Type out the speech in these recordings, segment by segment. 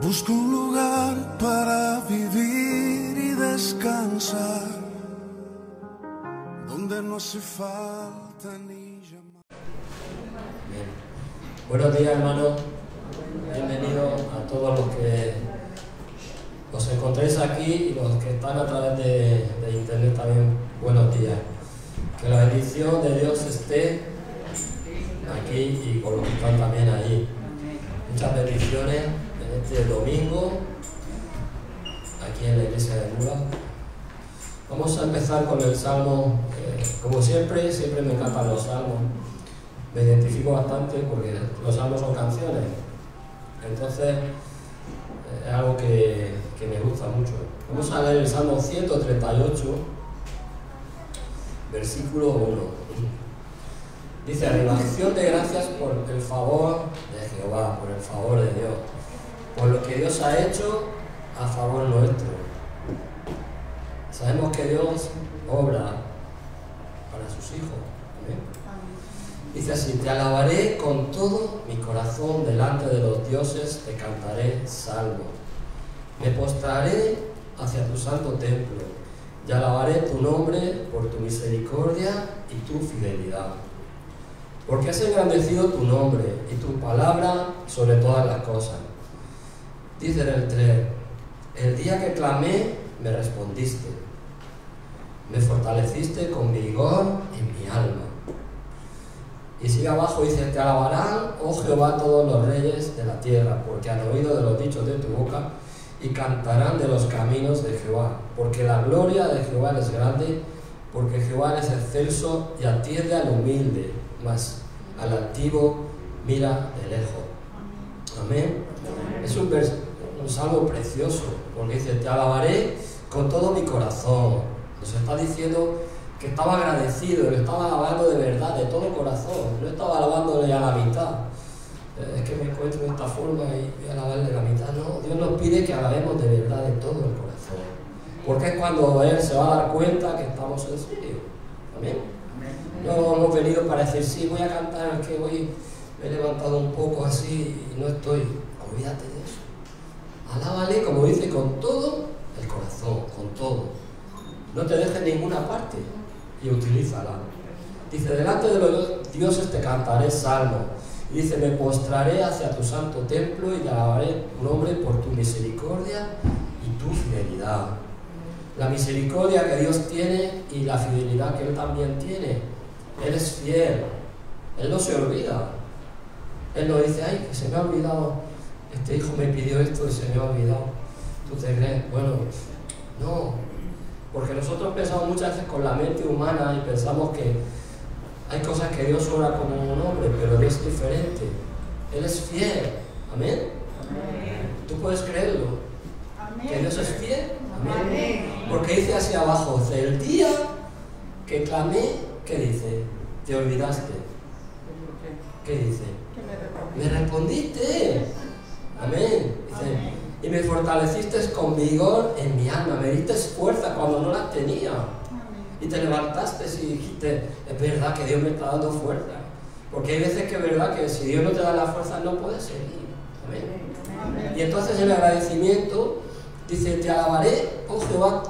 Busco un lugar para vivir y descansar, donde no hace falta ni llamar. Bien. Buenos días, hermanos. Bienvenidos a todos los que os encontréis aquí y los que están a través de internet también. Buenos días. Que la bendición de Dios esté aquí y con los que están también ahí. Muchas bendiciones en este domingo aquí en la iglesia de Mura. Vamos a empezar con el salmo. Como siempre me encantan los salmos. Me identifico bastante porque los salmos son canciones. Entonces es algo que me gusta mucho. Vamos a leer el Salmo 138, versículo 1. Dice: acción de gracias por el favor de Jehová, por el favor de Dios, por lo que Dios ha hecho a favor nuestro. Sabemos que Dios obra para sus hijos. ¿Amén? Dice así: te alabaré con todo mi corazón, delante de los dioses te cantaré salmos. Me postraré hacia tu santo templo y alabaré tu nombre por tu misericordia y tu fidelidad. Porque has engrandecido tu nombre y tu palabra sobre todas las cosas. Dice en el 3: el día que clamé, me respondiste. Me fortaleciste con vigor en mi alma. Y sigue abajo, dice: te alabarán, oh Jehová, todos los reyes de la tierra, porque han oído de los dichos de tu boca, y cantarán de los caminos de Jehová. Porque la gloria de Jehová es grande, porque Jehová es excelso y atiende al humilde, mas al altivo mira de lejos. Amén. Es un salmo precioso, porque dice: te alabaré con todo mi corazón. Nos está diciendo que estaba agradecido, que estaba alabando de verdad, de todo corazón. No estaba alabándole a la mitad. Es que me encuentro de esta forma y voy a alabarle la mitad. No, Dios nos pide que alabemos de verdad, de todo el corazón. Porque es cuando Él se va a dar cuenta que estamos en serio. Amén. No hemos venido para decir: sí, voy a cantar, que hoy me he levantado un poco así y no estoy. Olvídate de eso. Alábale, como dice, con todo el corazón, con todo. No te dejes ninguna parte y utilízala. Dice: delante de los dioses te cantaré salmos. Y dice: me postraré hacia tu santo templo y te alabaré tu nombre por tu misericordia y tu fidelidad. La misericordia que Dios tiene y la fidelidad que Él también tiene. Él es fiel. Él no se olvida. Él no dice: ay, que se me ha olvidado, este hijo me pidió esto y se me ha olvidado. ¿Tú te crees? Bueno, no. Porque nosotros pensamos muchas veces con la mente humana y pensamos que hay cosas que Dios obra como un hombre, pero Dios es diferente. Él es fiel. ¿Amén? Amén. ¿Tú puedes creerlo? Amén. ¿Que Dios es fiel? Amén. Amén. Porque dice así abajo: el día que clamé, ¿qué dice? Te olvidaste. ¿Qué dice? Me respondiste. Amén. Dice: y me fortaleciste con vigor en mi alma, me diste fuerza cuando no las tenía. Y te levantaste y dijiste: es verdad que Dios me está dando fuerza. Porque hay veces que es verdad que si Dios no te da la fuerza no puedes seguir. Amén. Y entonces el agradecimiento dice: te alabaré, oh Jehová,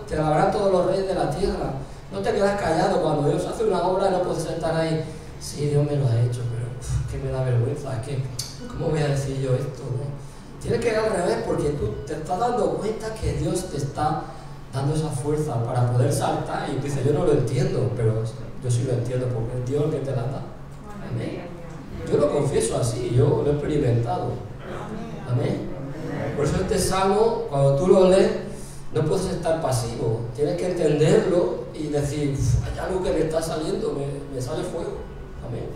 te alabarán todos los reyes de la tierra. No te quedas callado cuando Dios hace una obra, no puedes estar ahí: sí, Dios me lo ha hecho, pero que me da vergüenza, es que ¿cómo voy a decir yo esto? ¿No? Tienes que ir al revés, porque tú te estás dando cuenta que Dios te está dando esa fuerza para poder saltar. Y tú dices: yo no lo entiendo, pero yo sí lo entiendo, porque es Dios el que te la da. Amén. Yo lo confieso así, yo lo he experimentado. Amén. Por eso este salmo, cuando tú lo lees, no puedes estar pasivo. Tienes que entenderlo y decir: hay algo que me está saliendo, me sale fuego. Amén.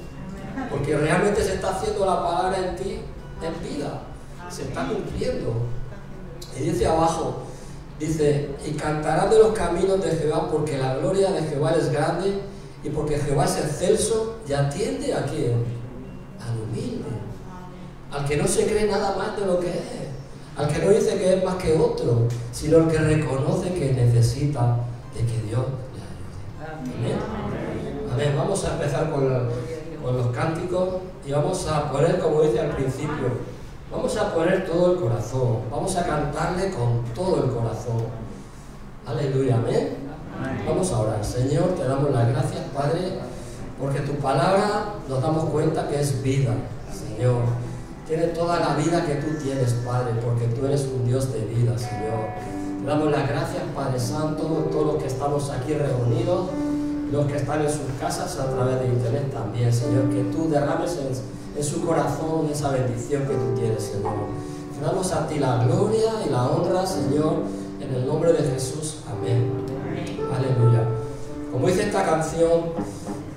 Porque realmente se está haciendo la palabra en ti, en vida. Se está cumpliendo. Y dice abajo, dice: y cantarán de los caminos de Jehová, porque la gloria de Jehová es grande, y porque Jehová es excelso y atiende a quién, al humilde, al que no se cree nada más de lo que es, al que no dice que es más que otro, sino el que reconoce que necesita de que Dios le ayude. Amén. Amén. Vamos a empezar con los cánticos y vamos a poner, como dice al principio, Vamos a poner todo el corazón, vamos a cantarle con todo el corazón. Aleluya, amén. Vamos a orar. Señor, te damos las gracias, Padre, porque tu palabra nos damos cuenta que es vida, Señor. Tiene toda la vida que tú tienes, Padre, porque tú eres un Dios de vida, Señor. Te damos las gracias, Padre Santo, todos los que estamos aquí reunidos, los que están en sus casas a través de internet también, Señor, que tú derrames en su corazón esa bendición que tú tienes, Señor. Te damos a ti la gloria y la honra, Señor, en el nombre de Jesús. Amén. Aleluya. Como dice esta canción,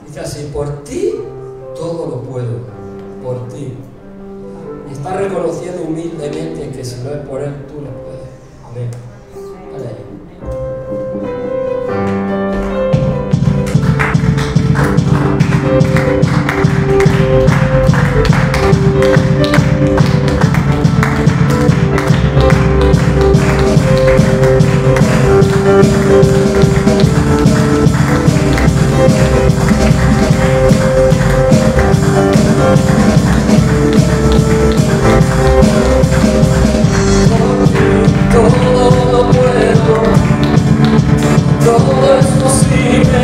dice así: por ti todo lo puedo, por ti. Y está reconociendo humildemente que si no es por Él, tú no puedes. Amén. Vale ahí. Todo lo puedo, todo es posible,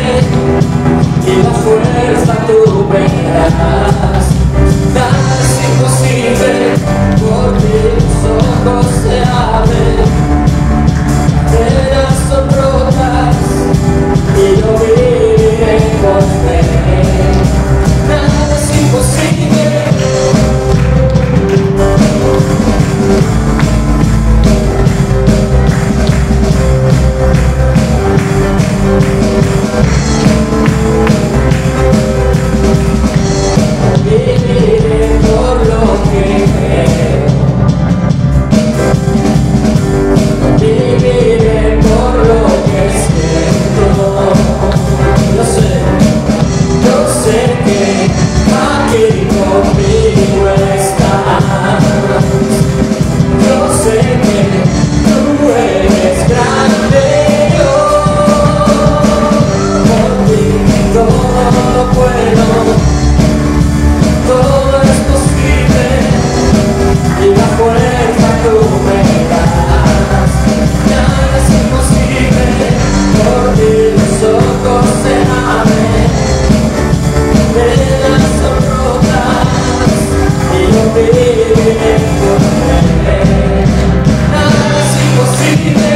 y la fuerza tú me das. Nada es imposible, por tus ojos se abren, cadenas son rotas, y yo viviré con fe. Nada es imposible. Viviré por lo que creo, viviré por lo que siento. Yo sé que aquí conmigo estás. Yo sé que tú eres grande, yo por ti todo lo puedo. Todo es posible, y la fuerza tú me das. Nada es imposible, por ti los ojos se abren, velas son rotas, y yo viviré por fe. Nada es imposible.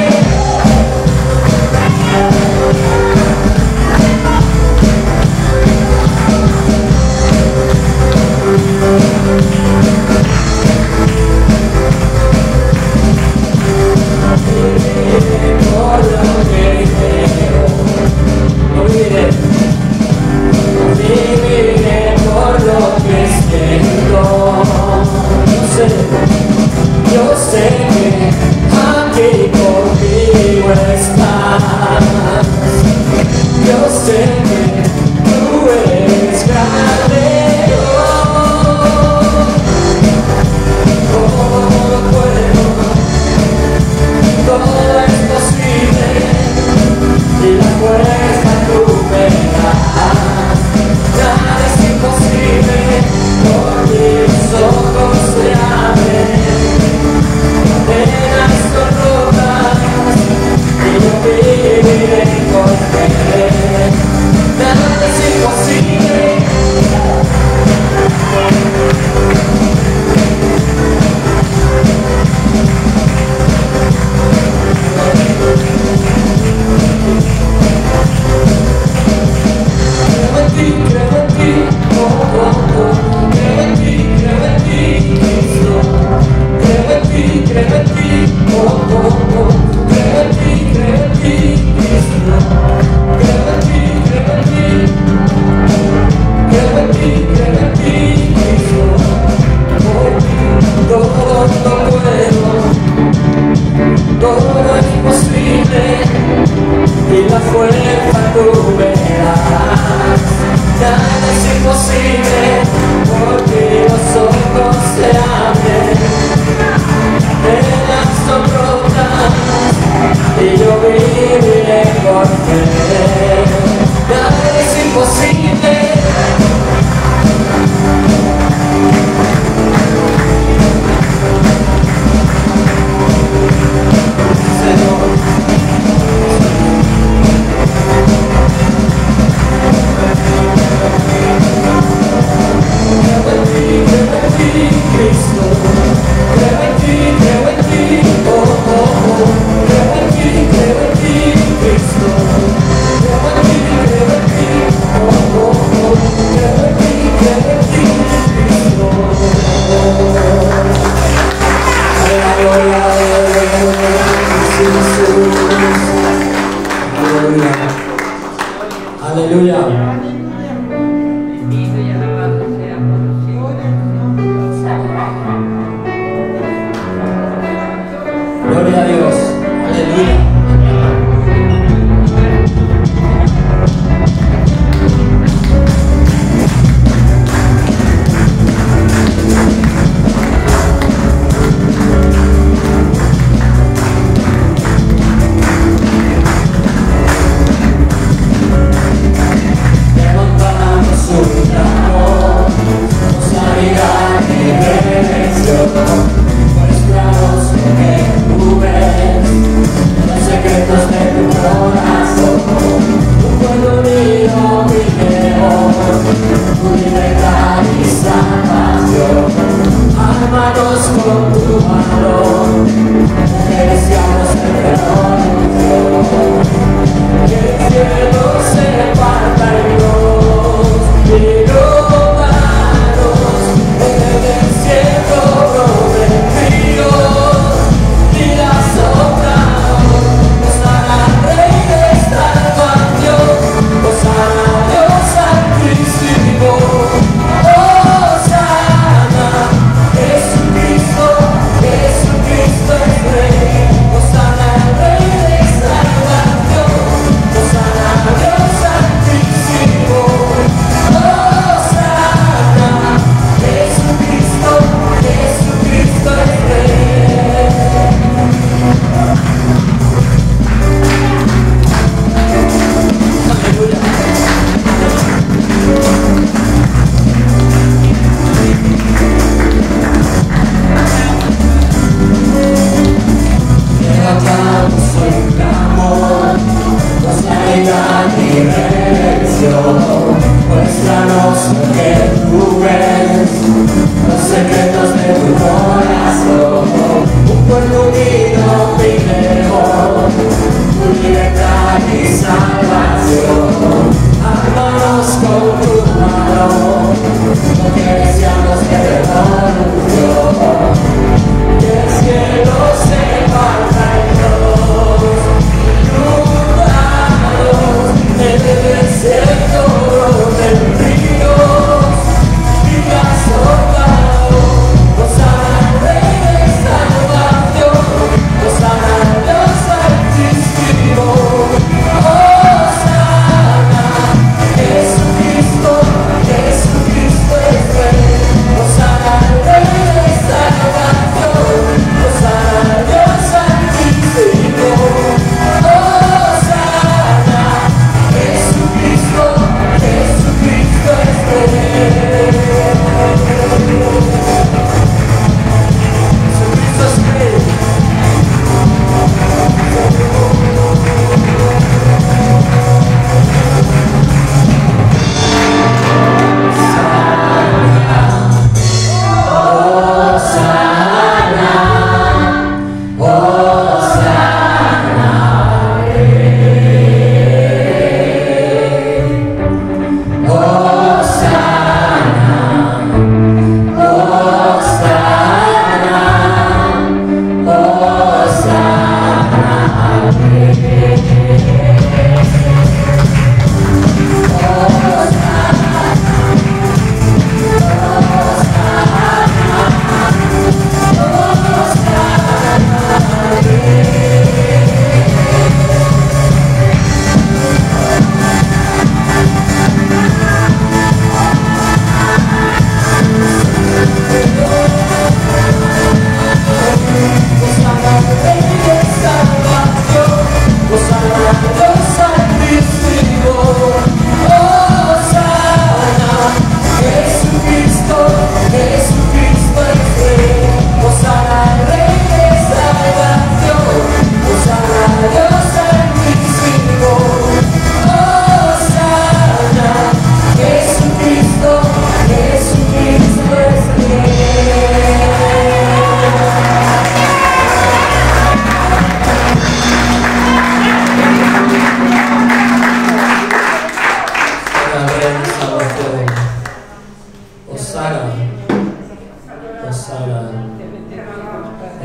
Viviré por lo que creo, viviré por lo que siento. Yo sé que aquí conmigo estás. Yo sé que tú eres grande, todo lo puedo, todo es posible, y la fuerza tú me das. Nada es imposible, por mis ojos se abren, cadenas son rotas, y yo viviré con fe. Nada es imposible. Creo en ti, oh, oh, oh. Creo en ti, Cristo. Creo en ti, oh, oh, oh. Creo en ti, Cristo. Creo en ti, Cristo. Por ti todo lo puedo, todo es posible, y la fuerza tú me das. Nada es imposible, porque los ojos se abren, cadenas son rotas, y yo viviré por fe. Nada es imposible. Gloria a Dios. Aleluya.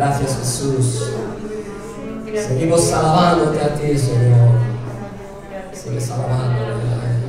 Gracias, Jesús. Seguimos alabándote a ti, Señor. Sigues alabándole a Él.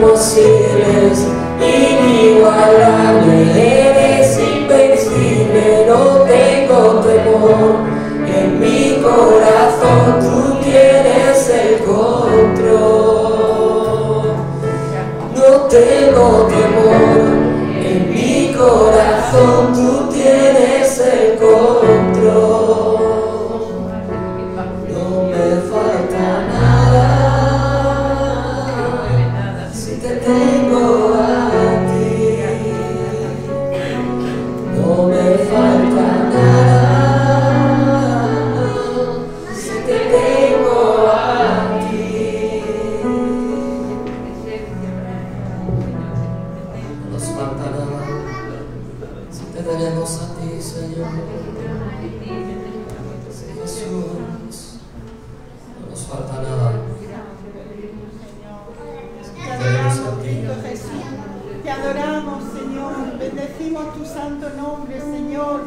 imposibles, inigualable, eres invencible, no tengo temor, en mi corazón tú tienes el control. No tengo temor, en mi corazón tú tienes el control. No me falta nada si te tengo a ti. No me falta nada si te tengo a ti. No nos falta nada si te tenemos a ti, Señor. Jesús, no nos falta nada. Te adoramos, Cristo Jesús. Te adoramos, Señor. Bendecimos tu santo nombre, Señor.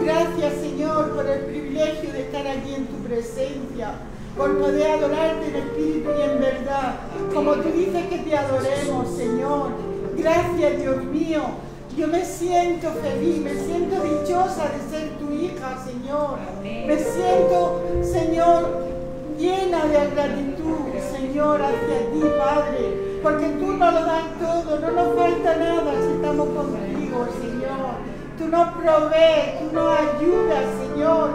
Gracias, Señor, por el privilegio de estar allí en tu presencia, por poder adorarte en espíritu y en verdad, como tú dices que te adoremos, Señor. Gracias, Dios mío. Yo me siento feliz, me siento dichosa de ser tu hija, Señor. Me siento, Señor, llena de gratitud, Señor, hacia ti, Padre, porque tú nos lo das todo, no nos falta nada si estamos contigo, Señor. Tú nos provees, tú nos ayudas, Señor.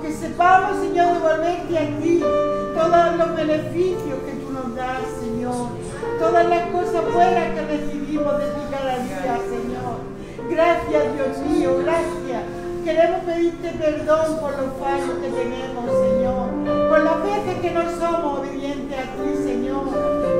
Que sepamos, Señor, devolverte a ti todos los beneficios que tú nos das, Señor. Todas las cosas buenas que recibimos de ti cada día, Señor. Gracias, Dios mío, gracias. Queremos pedirte perdón por los fallos que tenemos, Señor. Por las veces que no somos obedientes a ti, Señor.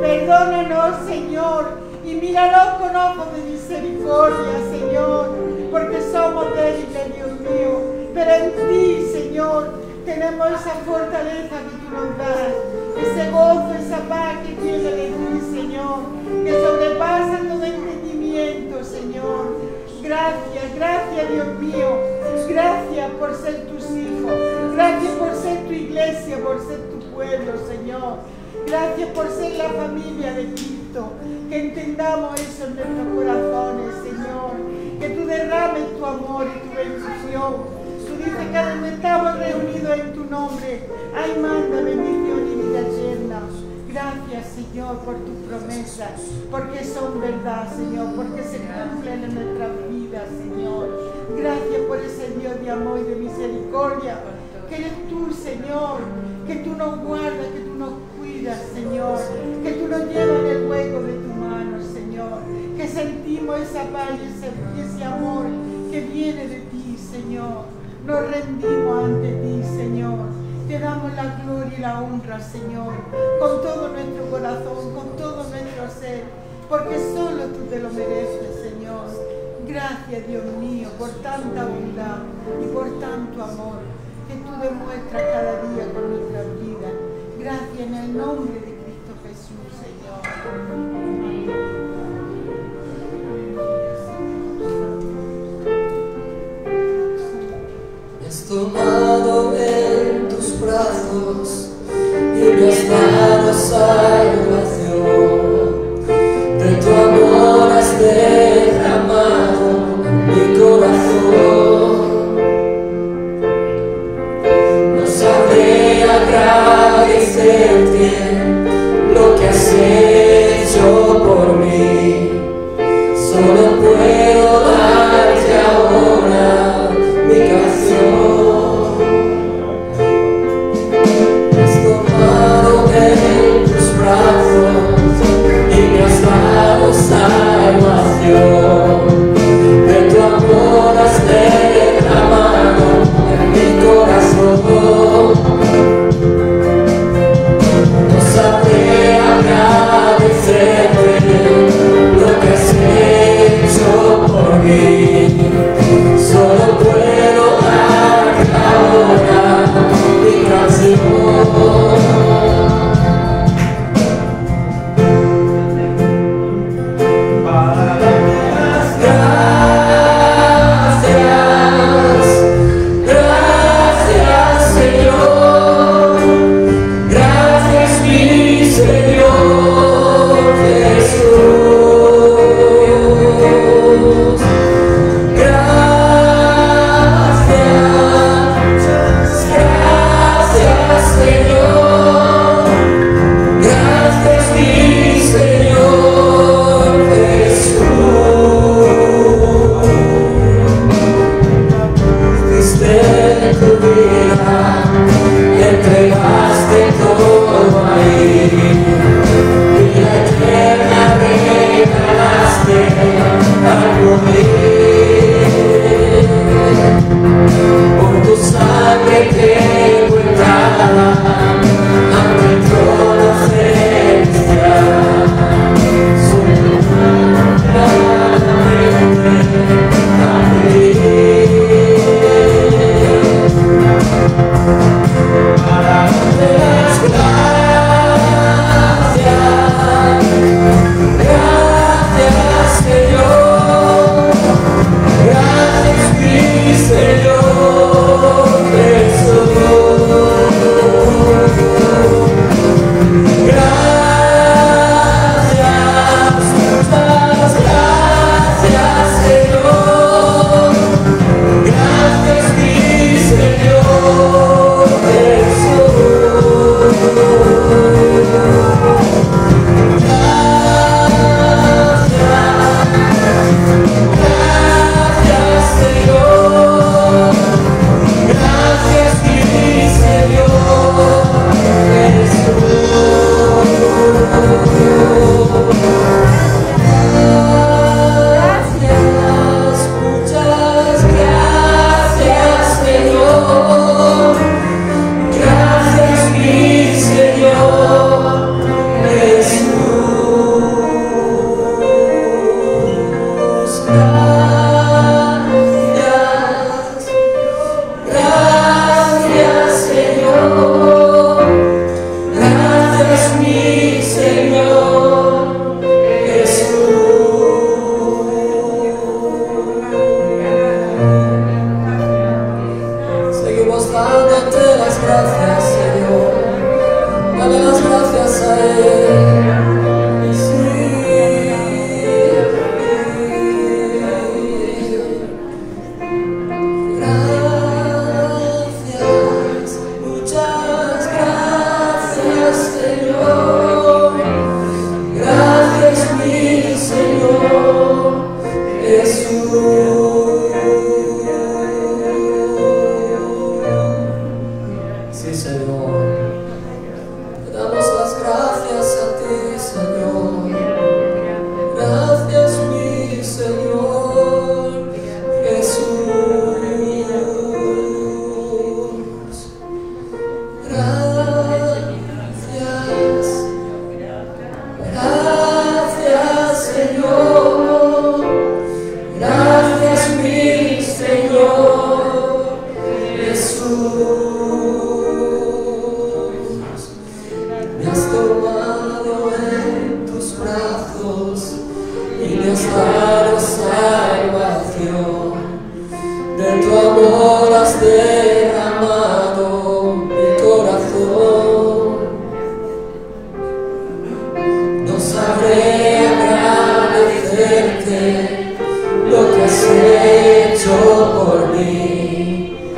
Perdónanos, Señor. Y míranos con ojos de misericordia, Señor. Porque somos débiles, Dios mío. Pero en ti, Señor, tenemos esa fortaleza que tú nos das. Ese gozo, esa paz que viene de ti, Señor. Que sobrepasa todo entendimiento, Señor. Gracias, gracias, Dios mío. Gracias por ser tus hijos. Gracias por ser tu iglesia, por ser tu pueblo, Señor. Gracias por ser la familia de Cristo. Que entendamos eso en nuestros corazones, Señor. Que tú derrames tu amor y tu bendición. Tú dices que donde estamos reunidos en tu nombre, ahí manda bendición y vida eterna. Señor, por tus promesas, porque son verdad, Señor, porque se cumplen en nuestras vidas, Señor. Gracias por ese Dios de amor y de misericordia, que eres tú, Señor, que tú nos guardas, que tú nos cuidas, Señor, que tú nos llevas en el hueco de tu mano, Señor, que sentimos esa paz y ese amor que viene de ti, Señor. Nos rendimos ante ti, Señor. Te damos la gloria y la honra, Señor, con todo nuestro corazón, con todo nuestro ser, porque solo tú te lo mereces, Señor. Gracias, Dios mío, por tanta bondad y por tanto amor que tú demuestras cada día con nuestras vidas. Gracias en el nombre de Cristo Jesús, Señor. Me has tomado en tus brazos y me has dado salvación. De tu amor has derramado en mi corazón. No sabré agradecerte lo que has hecho por mí. Solo puedo darte ahora mi canción. Me has tomado en tus brazos y me has dado salvación. De tu amor has derramado en mi corazón. No sabré agradecerte lo que has hecho por mí. Solo puedo darte ahora mi canción. Por tu sangre tengo entrada ante el trono celestial. Solo claramente a ti. Para darte las gracias, gracias Señor, gracias mi Señor. Me has tomado en tus brazos y me has dado salvación. De tu amor has derramado mi corazón. No sabré agradecerte lo que has hecho por mí.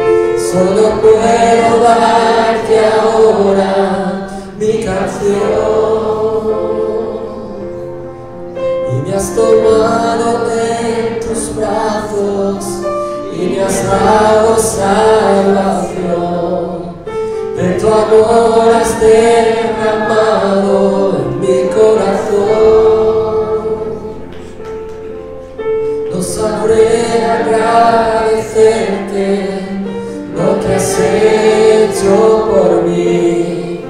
Solo puedo darte ahora mi canción. Y me has tomado en tus brazos y me has dado salvación. De tu amor has derramado en mi corazón. No sabré agradecerte lo que has hecho por mí.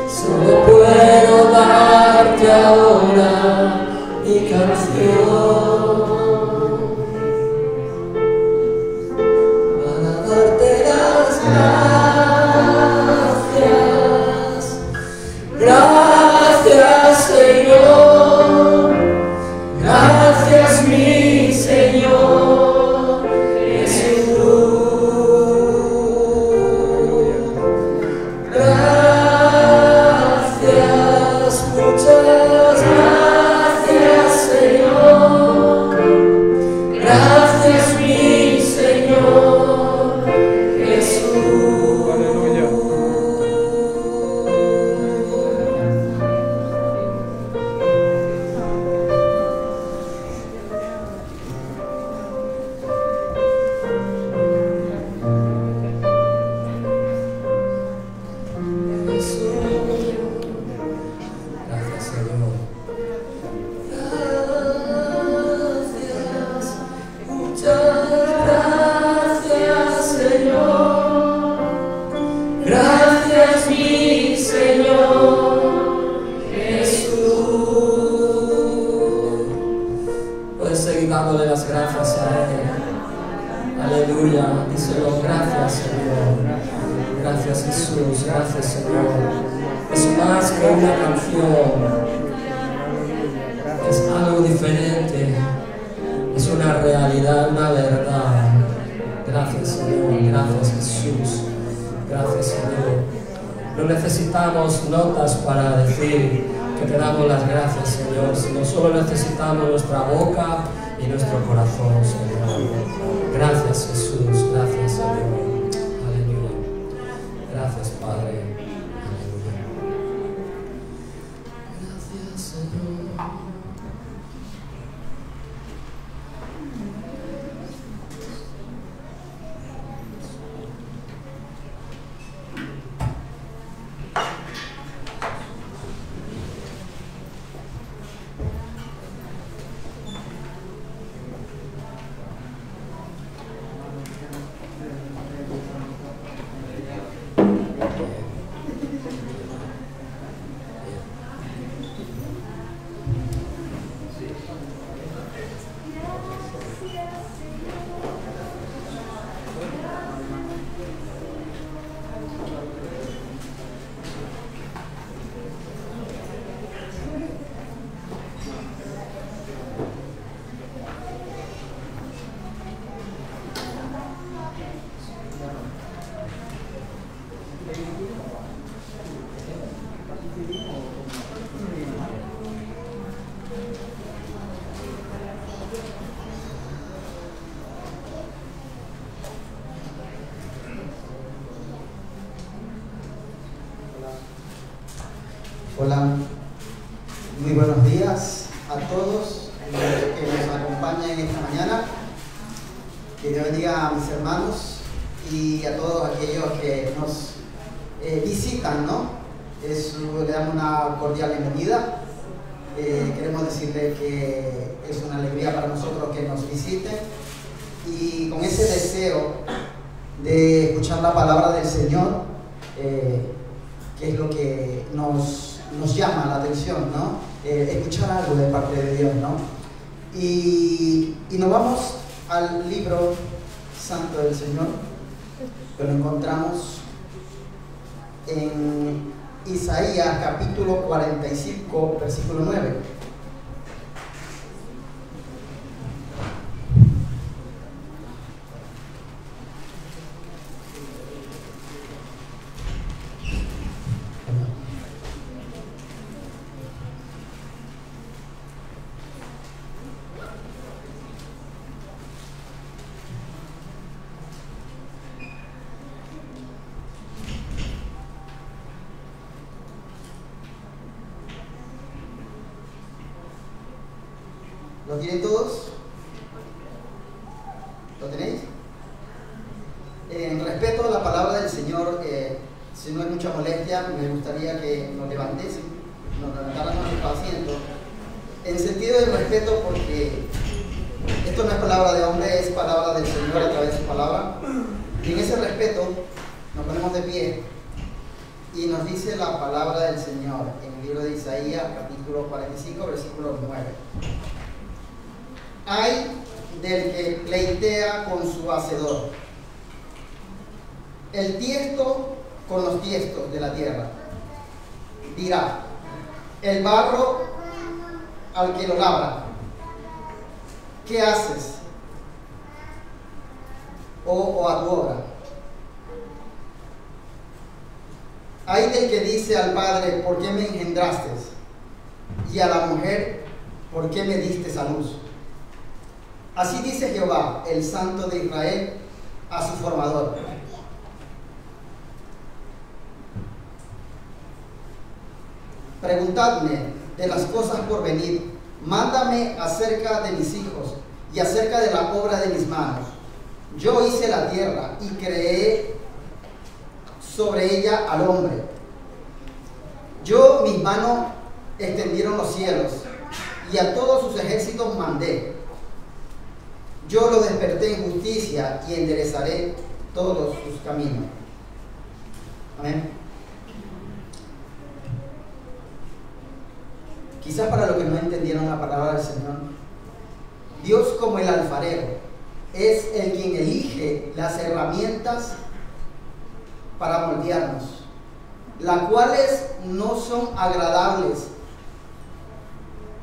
Solo puedo darte ahora mi canción. Para darte las gracias. Gracias, Señor. Gracias, mi Señor Jesús. Gracias, muchas gracias, Señor. Gracias, mi Señor Jesús. Aleluya. Gracias, Señor. Gracias, muchas gracias, Señor. Gracias, mi Señor Jesús. Puedes seguir dándole las gracias a Él. Aleluya. Díselo, gracias, Señor. Gracias, Jesús. Gracias, Señor. Es más que una canción. Es algo diferente. Es una realidad, una verdad. Gracias, Señor. Gracias, Jesús. Gracias, Señor. No necesitamos notas para decir que te damos las gracias, Señor, sino solo necesitamos nuestra boca y nuestro corazón, Señor. Gracias, Jesús. Gracias, Señor. Aleluya. Gracias, Padre. Aleluya. Gracias, Señor. Hola, muy buenos días a todos los que nos acompañan esta mañana. Que Dios bendiga a mis hermanos y a todos aquellos que nos visitan, ¿no? Le damos una cordial bienvenida. Queremos decirle que es una alegría para nosotros que nos visiten y con ese deseo de escuchar la palabra del Señor, que es lo que nos llama la atención, ¿no? Escuchar algo de parte de Dios, ¿no? Y nos vamos al libro santo del Señor, que lo encontramos en Isaías capítulo 45, versículo 9. ¿Lo tienen todos? ¿Lo tenéis? En respeto a la palabra del Señor, si no es mucha molestia, me gustaría que nos levantáramos de nuestro asiento. En sentido de respeto, porque esto no es palabra de hombre, es palabra del Señor a través de su palabra. Y en ese respeto nos ponemos de pie y nos dice la palabra del Señor en el libro de Isaías, capítulo 45, versículo 9. Ay del que pleitea con su hacedor, el tiesto con los tiestos de la tierra. Dirá, el barro al que lo labra, ¿qué haces? O a tu obra. Ay del que dice al padre, ¿por qué me engendraste? Y a la mujer, ¿por qué me diste a luz? Así dice Jehová, el Santo de Israel, a su formador. Preguntadme de las cosas por venir, mándame acerca de mis hijos y acerca de la obra de mis manos. Yo hice la tierra y creé sobre ella al hombre. Yo, mis manos extendieron los cielos y a todos sus ejércitos mandé. Yo lo desperté en justicia y enderezaré todos sus caminos. Amén. Quizás para los que no entendieron la palabra del Señor, Dios como el alfarero es el quien elige las herramientas para moldearnos, las cuales no son agradables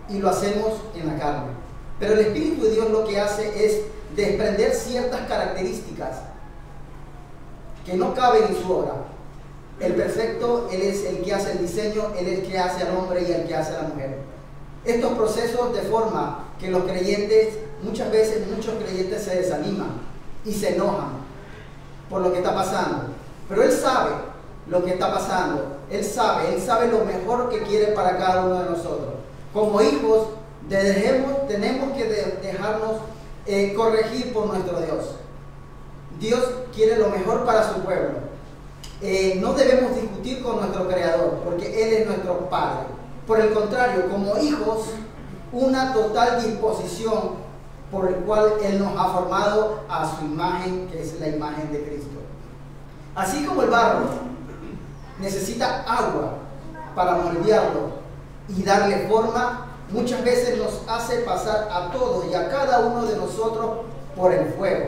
y lo hacemos en la carne. Pero el Espíritu de Dios lo que hace es desprender ciertas características que no caben en su obra. El perfecto, Él es el que hace el diseño, Él es el que hace al hombre y el que hace a la mujer. Estos procesos de forma que los creyentes, muchas veces muchos creyentes se desaniman y se enojan por lo que está pasando. Pero Él sabe lo que está pasando, Él sabe lo mejor que quiere para cada uno de nosotros. Como hijos, tenemos que dejarnos corregir por nuestro Dios. Dios quiere lo mejor para su pueblo. No debemos discutir con nuestro Creador, porque Él es nuestro Padre. Por el contrario, como hijos, una total disposición por el cual Él nos ha formado a su imagen, que es la imagen de Cristo. Así como el barro necesita agua para moldearlo y darle forma, muchas veces nos hace pasar a todos y a cada uno de nosotros por el fuego,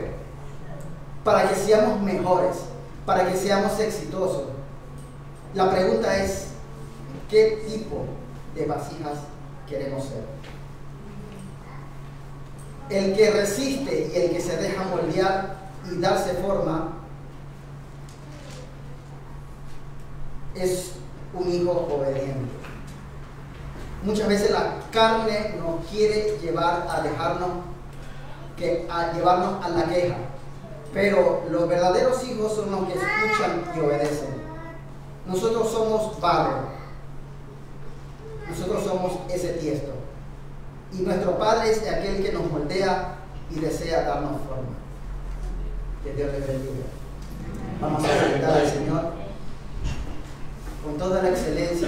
para que seamos mejores, para que seamos exitosos. La pregunta es, ¿qué tipo de vasijas queremos ser? El que resiste y el que se deja moldear y darse forma es un hijo obediente. Muchas veces la carne nos quiere llevar a llevarnos a la queja, pero los verdaderos hijos son los que escuchan y obedecen. Nosotros somos barro, nosotros somos ese tiesto, y nuestro Padre es aquel que nos moldea y desea darnos forma. Que Dios les bendiga. Vamos a presentar al Señor con toda la excelencia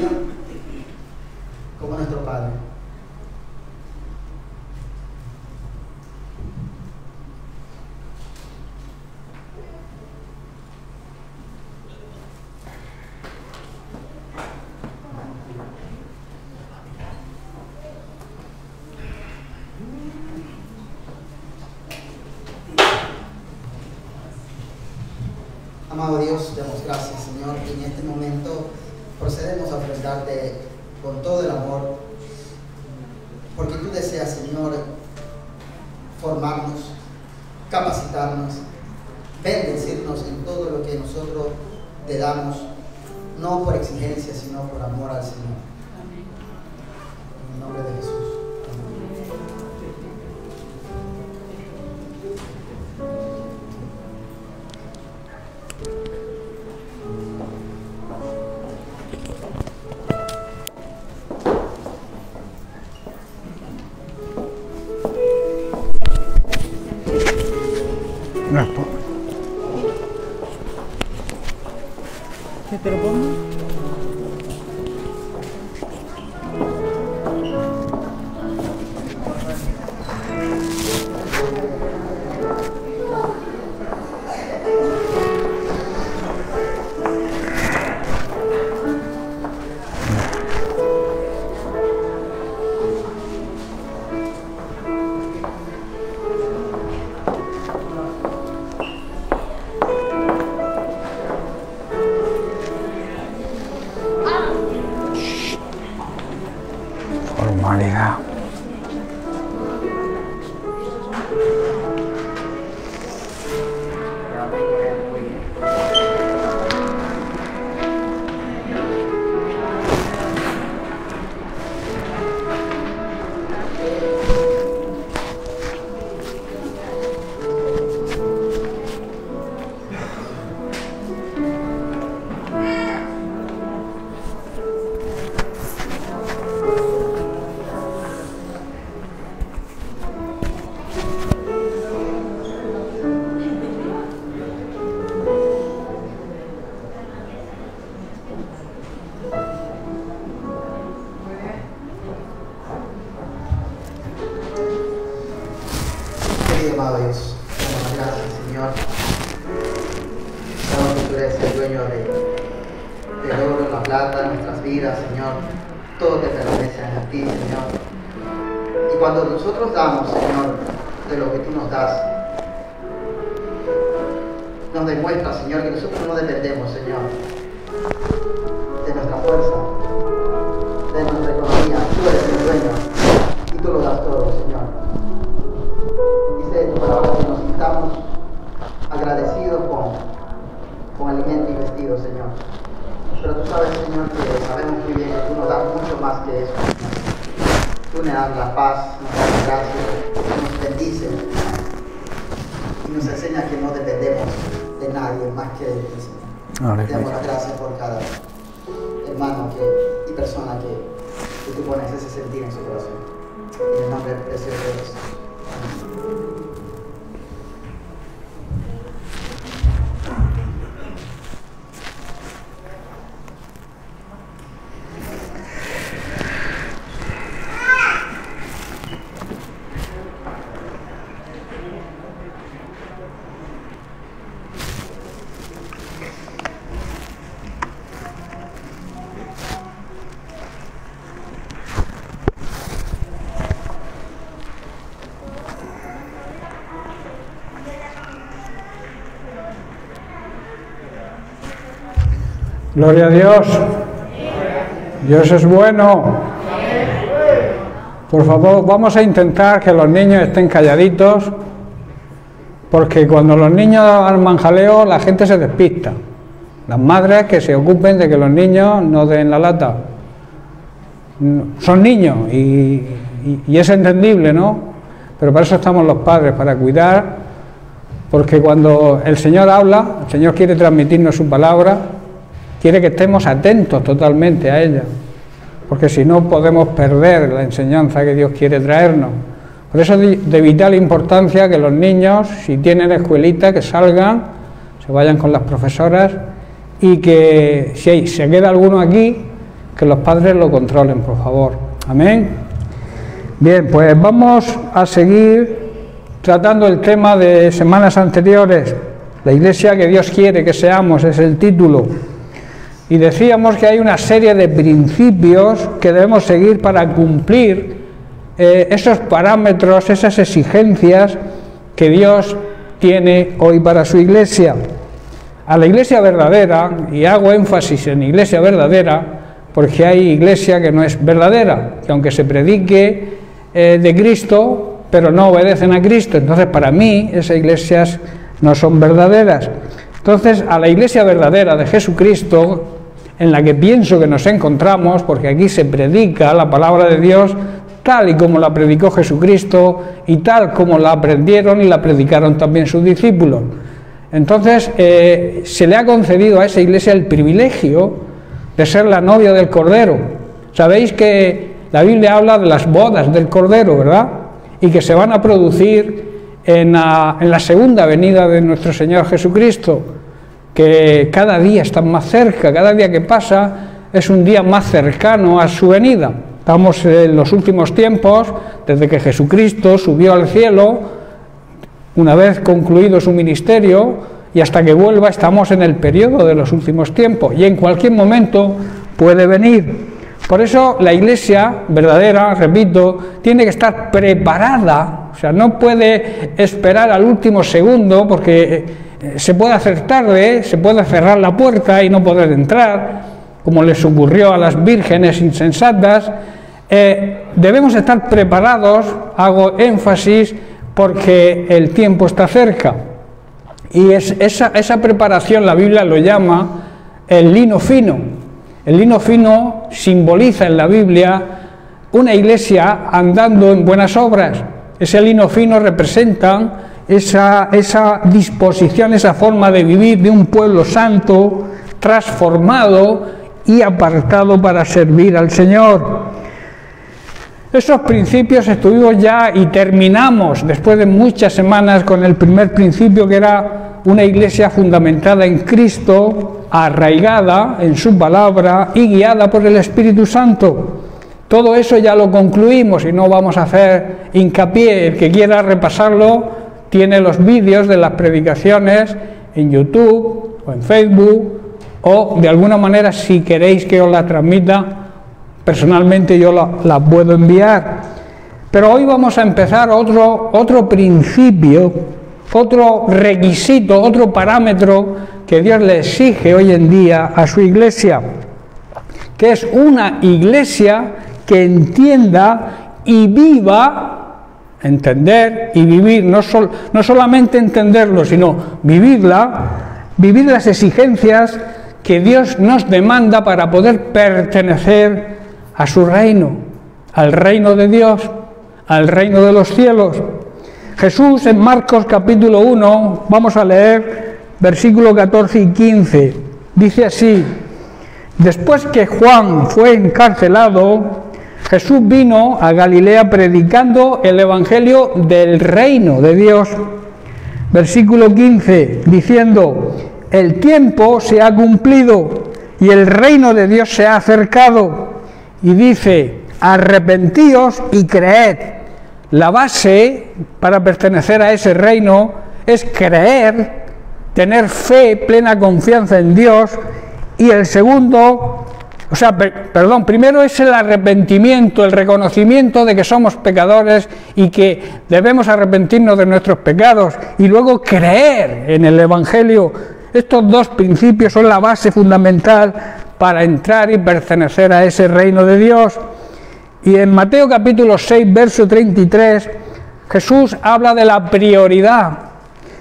como nuestro Padre. Amado Dios, te damos gracias, Señor, que en este momento procedemos a ofrendarte con todo el amor, porque tú deseas, Señor, formarnos, capacitarnos, bendecirnos en todo lo que nosotros te damos, no por exigencia, sino por amor al Señor. En el nombre de Jesús. ¿Que te lo pongo? Formalidad. Amado Dios, damos las gracias, Señor. Sabemos que tú eres el dueño del oro, la plata, nuestras vidas, Señor. Todo te pertenece a ti, Señor. Y cuando nosotros damos, Señor, de lo que tú nos das, nos demuestra, Señor, que nosotros no dependemos, Señor, de nuestra fuerza, de nuestra economía. Tú eres el dueño y tú lo das todo, Señor. Dice tu palabra que nos sintamos agradecidos con alimento y vestido, Señor. Pero tú sabes, Señor, que sabemos muy bien que tú nos das mucho más que eso, Señor. Tú nos das la paz, nos das la gracia, nos bendices y nos enseñas que no dependemos de nadie más que de ti, Señor. Te damos las gracias por cada hermano y persona que tú pones ese sentir en su corazón. En el nombre precioso de Jesús. Gloria a Dios. Dios es bueno. Por favor, vamos a intentar que los niños estén calladitos, porque cuando los niños arman jaleo, la gente se despista. Las madres que se ocupen de que los niños no den la lata. Son niños y es entendible, ¿no? Pero para eso estamos los padres, para cuidar, porque cuando el Señor habla, el Señor quiere transmitirnos su palabra, quiere que estemos atentos totalmente a ella, porque si no podemos perder la enseñanza que Dios quiere traernos. Por eso es de vital importancia que los niños, si tienen escuelita, que salgan, se vayan con las profesoras, y que si se queda alguno aquí, que los padres lo controlen, por favor. Amén. Bien, pues vamos a seguir tratando el tema de semanas anteriores. La iglesia que Dios quiere que seamos es el título. Y decíamos que hay una serie de principios que debemos seguir para cumplir esos parámetros, esas exigencias que Dios tiene hoy para su iglesia. A la iglesia verdadera, y hago énfasis en iglesia verdadera, porque hay iglesia que no es verdadera, que aunque se predique de Cristo, pero no obedecen a Cristo. Entonces, para mí, esas iglesias no son verdaderas. Entonces, a la iglesia verdadera de Jesucristo, en la que pienso que nos encontramos, porque aquí se predica la palabra de Dios tal y como la predicó Jesucristo y tal como la aprendieron y la predicaron también sus discípulos. Entonces, se le ha concedido a esa iglesia el privilegio de ser la novia del Cordero. Sabéis que la Biblia habla de las bodas del Cordero, ¿verdad? Y que se van a producir en la segunda venida de nuestro Señor Jesucristo, que cada día están más cerca, cada día que pasa es un día más cercano a su venida. Estamos en los últimos tiempos, desde que Jesucristo subió al cielo, una vez concluido su ministerio, y hasta que vuelva estamos en el periodo de los últimos tiempos, y en cualquier momento puede venir. Por eso la iglesia verdadera, repito, tiene que estar preparada, o sea, no puede esperar al último segundo, porque se puede hacer tarde, se puede cerrar la puerta y no poder entrar, como les ocurrió a las vírgenes insensatas. Debemos estar preparados, hago énfasis, porque el tiempo está cerca. Y esa preparación la Biblia lo llama el lino fino. El lino fino simboliza en la Biblia una iglesia andando en buenas obras. Ese lino fino representa esa disposición, esa forma de vivir de un pueblo santo, transformado y apartado para servir al Señor. Esos principios estuvimos ya y terminamos después de muchas semanas con el primer principio, que era una iglesia fundamentada en Cristo, arraigada en su palabra y guiada por el Espíritu Santo. Todo eso ya lo concluimos y no vamos a hacer hincapié. El que quiera repasarlo tiene los vídeos de las predicaciones en YouTube o en Facebook, o de alguna manera, si queréis que os la transmita, personalmente yo la puedo enviar. Pero hoy vamos a empezar otro principio, otro requisito, otro parámetro que Dios le exige hoy en día a su iglesia, que es una iglesia que entienda y viva, entender y vivir, no solamente entenderlo, sino vivir las exigencias que Dios nos demanda para poder pertenecer a su reino, al reino de Dios, al reino de los cielos. Jesús en Marcos capítulo 1, vamos a leer versículos 14 y 15, dice así: después que Juan fue encarcelado, Jesús vino a Galilea predicando el evangelio del reino de Dios. Versículo 15, diciendo: el tiempo se ha cumplido y el reino de Dios se ha acercado. Y dice: arrepentíos y creed. La base para pertenecer a ese reino es creer, tener fe, plena confianza en Dios. Y el segundo, primero es el arrepentimiento, el reconocimiento de que somos pecadores y que debemos arrepentirnos de nuestros pecados, y luego creer en el Evangelio. Estos dos principios son la base fundamental para entrar y pertenecer a ese reino de Dios. Y en Mateo capítulo 6, verso 33, Jesús habla de la prioridad.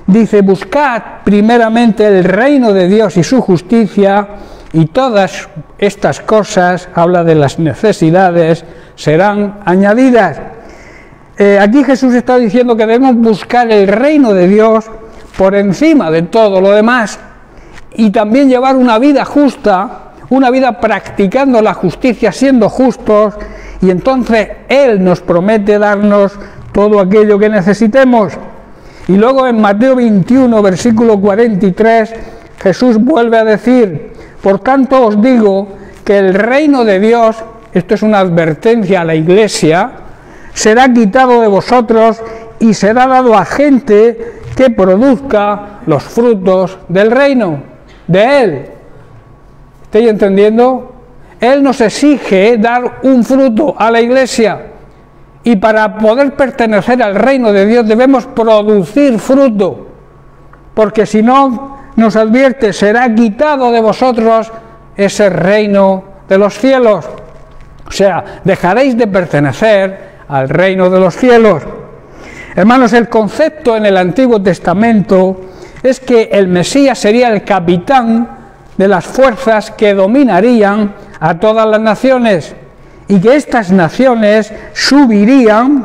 Dice: buscad primeramente el reino de Dios y su justicia, y todas estas cosas, habla de las necesidades, serán añadidas. Aquí Jesús está diciendo que debemos buscar el reino de Dios por encima de todo lo demás, y también llevar una vida justa, una vida practicando la justicia, siendo justos, y entonces Él nos promete darnos todo aquello que necesitemos. Y luego en Mateo 21, versículo 43, Jesús vuelve a decir: por tanto os digo que el reino de Dios, esto es una advertencia a la iglesia, será quitado de vosotros y será dado a gente que produzca los frutos del reino, de Él. ¿Estáis entendiendo? Él nos exige dar un fruto a la iglesia, y para poder pertenecer al reino de Dios debemos producir fruto, porque si no, nos advierte, será quitado de vosotros ese reino de los cielos. O sea, dejaréis de pertenecer al reino de los cielos. Hermanos, el concepto en el Antiguo Testamento es que el Mesías sería el capitán de las fuerzas que dominarían a todas las naciones y que estas naciones subirían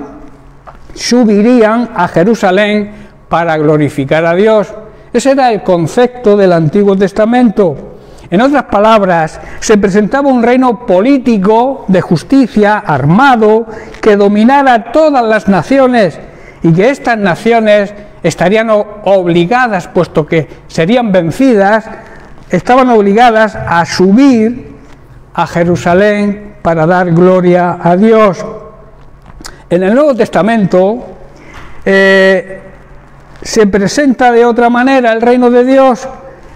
a Jerusalén para glorificar a Dios. Ese era el concepto del Antiguo Testamento. En otras palabras, se presentaba un reino político de justicia, armado, que dominara todas las naciones y que estas naciones estarían obligadas, puesto que serían vencidas, estaban obligadas a subir a Jerusalén para dar gloria a Dios. En el Nuevo Testamento se presenta de otra manera el reino de Dios.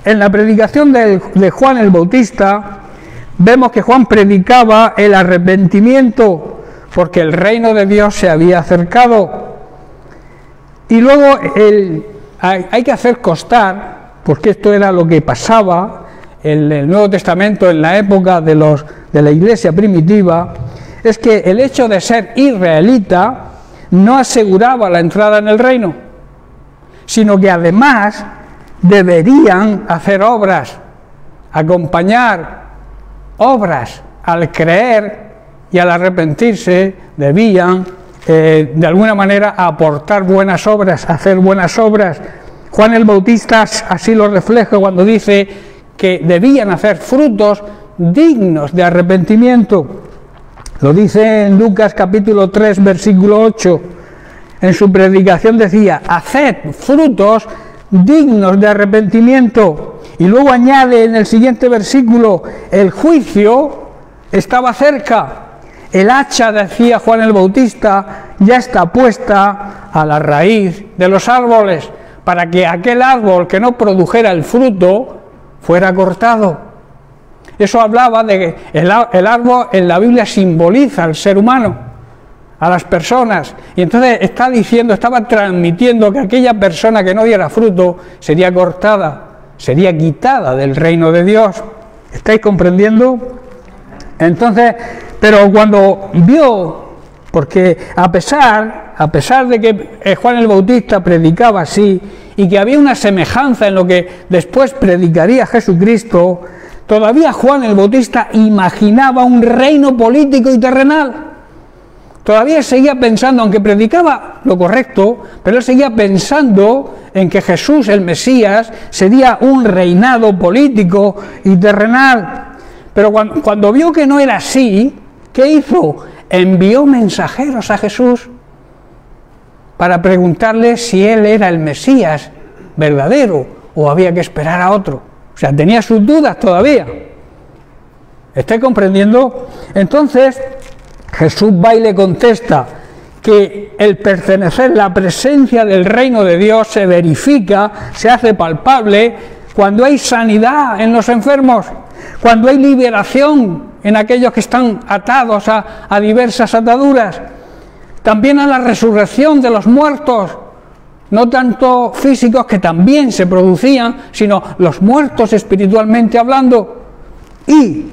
En la predicación de Juan el Bautista vemos que Juan predicaba el arrepentimiento porque el reino de Dios se había acercado. Y luego hay que hacer constar, porque esto era lo que pasaba en el Nuevo Testamento en la época de la iglesia primitiva, es que el hecho de ser israelita no aseguraba la entrada en el reino, sino que además deberían hacer obras, acompañar obras. Al creer y al arrepentirse debían de alguna manera aportar buenas obras, hacer buenas obras. Juan el Bautista así lo refleja cuando dice que debían hacer frutos dignos de arrepentimiento. Lo dice en Lucas capítulo 3 versículo 8. En su predicación decía: haced frutos dignos de arrepentimiento. Y luego añade en el siguiente versículo: el juicio estaba cerca. El hacha, decía Juan el Bautista, ya está puesta a la raíz de los árboles, para que aquel árbol que no produjera el fruto fuera cortado. Eso hablaba de que el árbol en la Biblia simboliza al ser humano, a las personas, y entonces estaba transmitiendo que aquella persona que no diera fruto sería cortada, sería quitada del reino de Dios. ¿Estáis comprendiendo? Entonces, pero cuando vio, porque a pesar de que Juan el Bautista predicaba así, y que había una semejanza en lo que después predicaría Jesucristo, todavía Juan el Bautista imaginaba un reino político y terrenal. Todavía seguía pensando, aunque predicaba lo correcto, pero él seguía pensando en que Jesús, el Mesías, sería un reinado político y terrenal. Pero cuando vio que no era así, ¿qué hizo? Envió mensajeros a Jesús para preguntarle si él era el Mesías verdadero o había que esperar a otro. O sea, tenía sus dudas todavía. ¿Estáis comprendiendo? Entonces, Jesús va y le contesta que el pertenecer, la presencia del reino de Dios se verifica, se hace palpable cuando hay sanidad en los enfermos, cuando hay liberación en aquellos que están atados a diversas ataduras, también a la resurrección de los muertos, no tanto físicos, que también se producían, sino los muertos espiritualmente hablando, y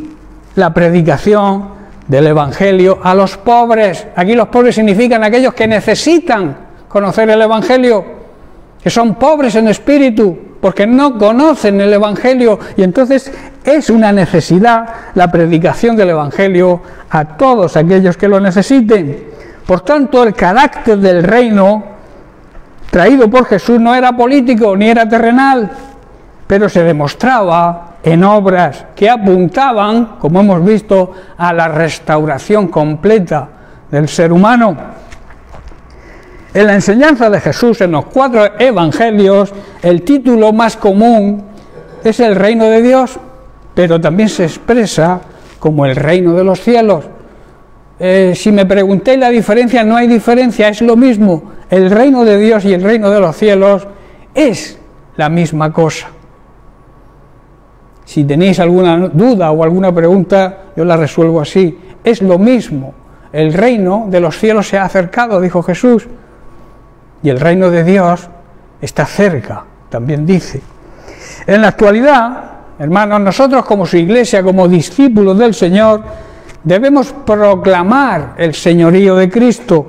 la predicación del Evangelio a los pobres. Aquí los pobres significan aquellos que necesitan conocer el Evangelio, que son pobres en espíritu, porque no conocen el Evangelio, y entonces es una necesidad la predicación del Evangelio a todos aquellos que lo necesiten. Por tanto, el carácter del reino traído por Jesús no era político ni era terrenal, pero se demostraba en obras que apuntaban, como hemos visto, a la restauración completa del ser humano. En la enseñanza de Jesús, en los 4 evangelios, el título más común es el reino de Dios, pero también se expresa como el reino de los cielos. Si me preguntéis la diferencia, no hay diferencia, es lo mismo. El reino de Dios y el reino de los cielos es la misma cosa. Si tenéis alguna duda o alguna pregunta, yo la resuelvo así. Es lo mismo. El reino de los cielos se ha acercado, dijo Jesús, y el reino de Dios está cerca, también dice. En la actualidad, Hermanos, nosotros como su iglesia, como discípulos del Señor, debemos proclamar el señorío de Cristo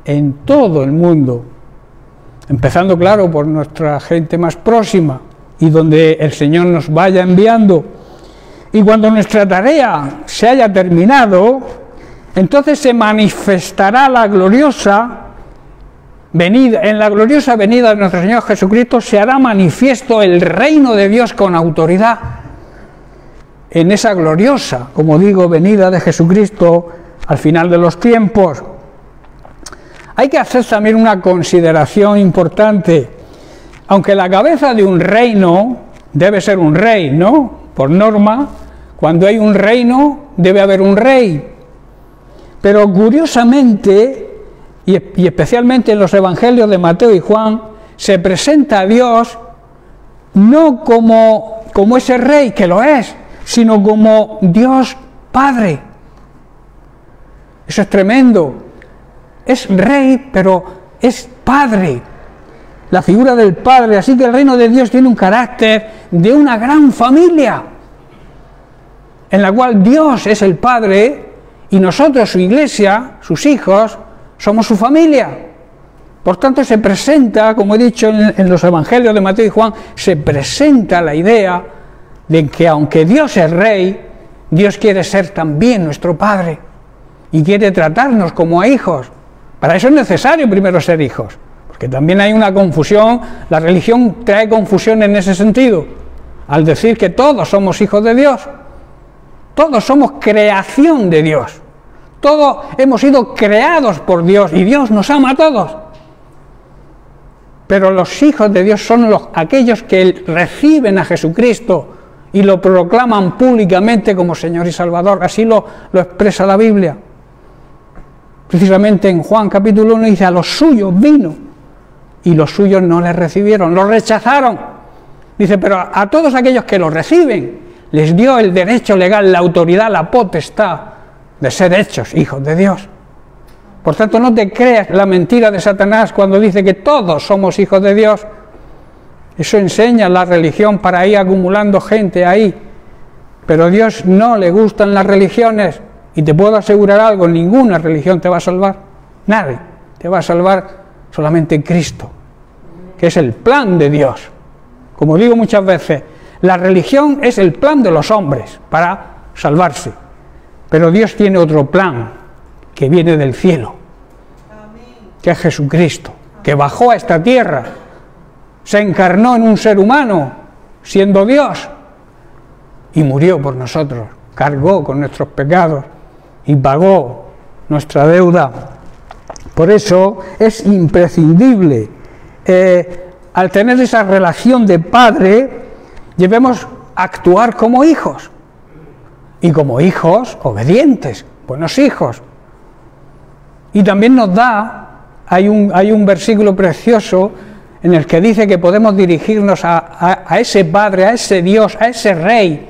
en todo el mundo, empezando, claro, por nuestra gente más próxima y donde el Señor nos vaya enviando. Y cuando nuestra tarea se haya terminado, entonces se manifestará la gloriosa venida. En la gloriosa venida de nuestro Señor Jesucristo se hará manifiesto el reino de Dios con autoridad. En esa gloriosa, como digo, venida de Jesucristo al final de los tiempos. Hay que hacer también una consideración importante. Aunque la cabeza de un reino debe ser un rey, ¿no? Por norma, cuando hay un reino debe haber un rey. Pero curiosamente, y especialmente en los evangelios de Mateo y Juan, se presenta a Dios no como ese rey, que lo es, sino como Dios Padre. Eso es tremendo. Es rey, pero es Padre. La figura del Padre. Así que el reino de Dios tiene un carácter de una gran familia, en la cual Dios es el Padre y nosotros, su iglesia, sus hijos, somos su familia. Por tanto, se presenta, como he dicho en los evangelios de Mateo y Juan, se presenta la idea de que aunque Dios es rey, Dios quiere ser también nuestro Padre y quiere tratarnos como a hijos. Para eso es necesario primero ser hijos, porque también hay una confusión. La religión trae confusión en ese sentido, al decir que todos somos hijos de Dios, todos somos creación de Dios, todos hemos sido creados por Dios y Dios nos ama a todos. Pero los hijos de Dios son aquellos que reciben a Jesucristo y lo proclaman públicamente como Señor y Salvador. Así lo expresa la Biblia. Precisamente en Juan capítulo 1 dice: a los suyos vino y los suyos no le recibieron, lo rechazaron. Dice, pero a todos aquellos que lo reciben les dio el derecho legal, la autoridad, la potestad de ser hechos hijos de Dios. Por tanto, no te creas la mentira de Satanás cuando dice que todos somos hijos de Dios. Eso enseña la religión para ir acumulando gente ahí. Pero a Dios no le gustan las religiones. Y te puedo asegurar algo, ninguna religión te va a salvar. Nadie te va a salvar, solamente Cristo, que es el plan de Dios. Como digo muchas veces, la religión es el plan de los hombres para salvarse. Pero Dios tiene otro plan que viene del cielo, que es Jesucristo, que bajó a esta tierra, se encarnó en un ser humano, siendo Dios, y murió por nosotros, cargó con nuestros pecados y pagó nuestra deuda. Por eso es imprescindible, al tener esa relación de padre, debemos actuar como hijos, y como hijos obedientes, buenos hijos. Y también nos da, hay un versículo precioso en el que dice que podemos dirigirnos a ese Padre, a ese Dios, a ese Rey,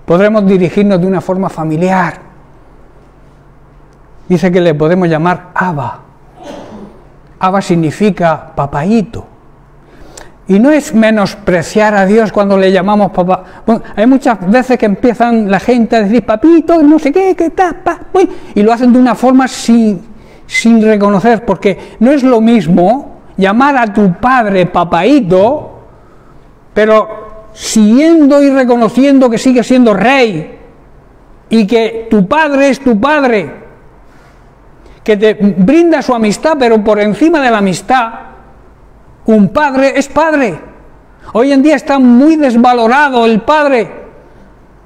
podremos dirigirnos de una forma familiar. Dice que le podemos llamar Abba. Abba significa papaíto. Y no es menospreciar a Dios cuando le llamamos papá. Bueno, hay muchas veces que empiezan la gente a decir papito, no sé qué tal, y lo hacen de una forma sin reconocer, porque no es lo mismo llamar a tu padre papaíto, pero siguiendo y reconociendo que sigue siendo rey y que tu padre es tu padre, que te brinda su amistad, pero por encima de la amistad, un padre es padre. Hoy en día está muy desvalorado el padre.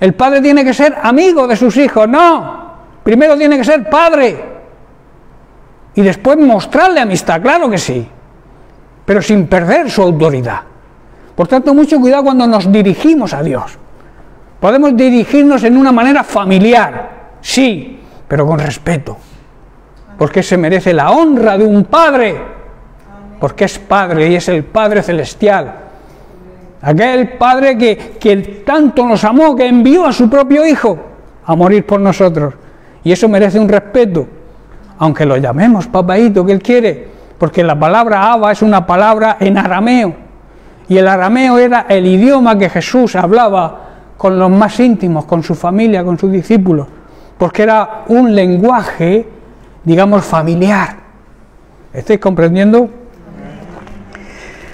El padre tiene que ser amigo de sus hijos. No, primero tiene que ser padre y después mostrarle amistad, claro que sí, pero sin perder su autoridad. Por tanto, mucho cuidado cuando nos dirigimos a Dios. Podemos dirigirnos en una manera familiar, sí, pero con respeto, porque se merece la honra de un padre, porque es Padre y es el Padre celestial, aquel Padre que tanto nos amó, que envió a su propio Hijo a morir por nosotros, y eso merece un respeto, aunque lo llamemos papaíto, que Él quiere, porque la palabra Abba es una palabra en arameo, y el arameo era el idioma que Jesús hablaba con los más íntimos, con su familia, con sus discípulos, porque era un lenguaje, digamos, familiar. ¿Estáis comprendiendo?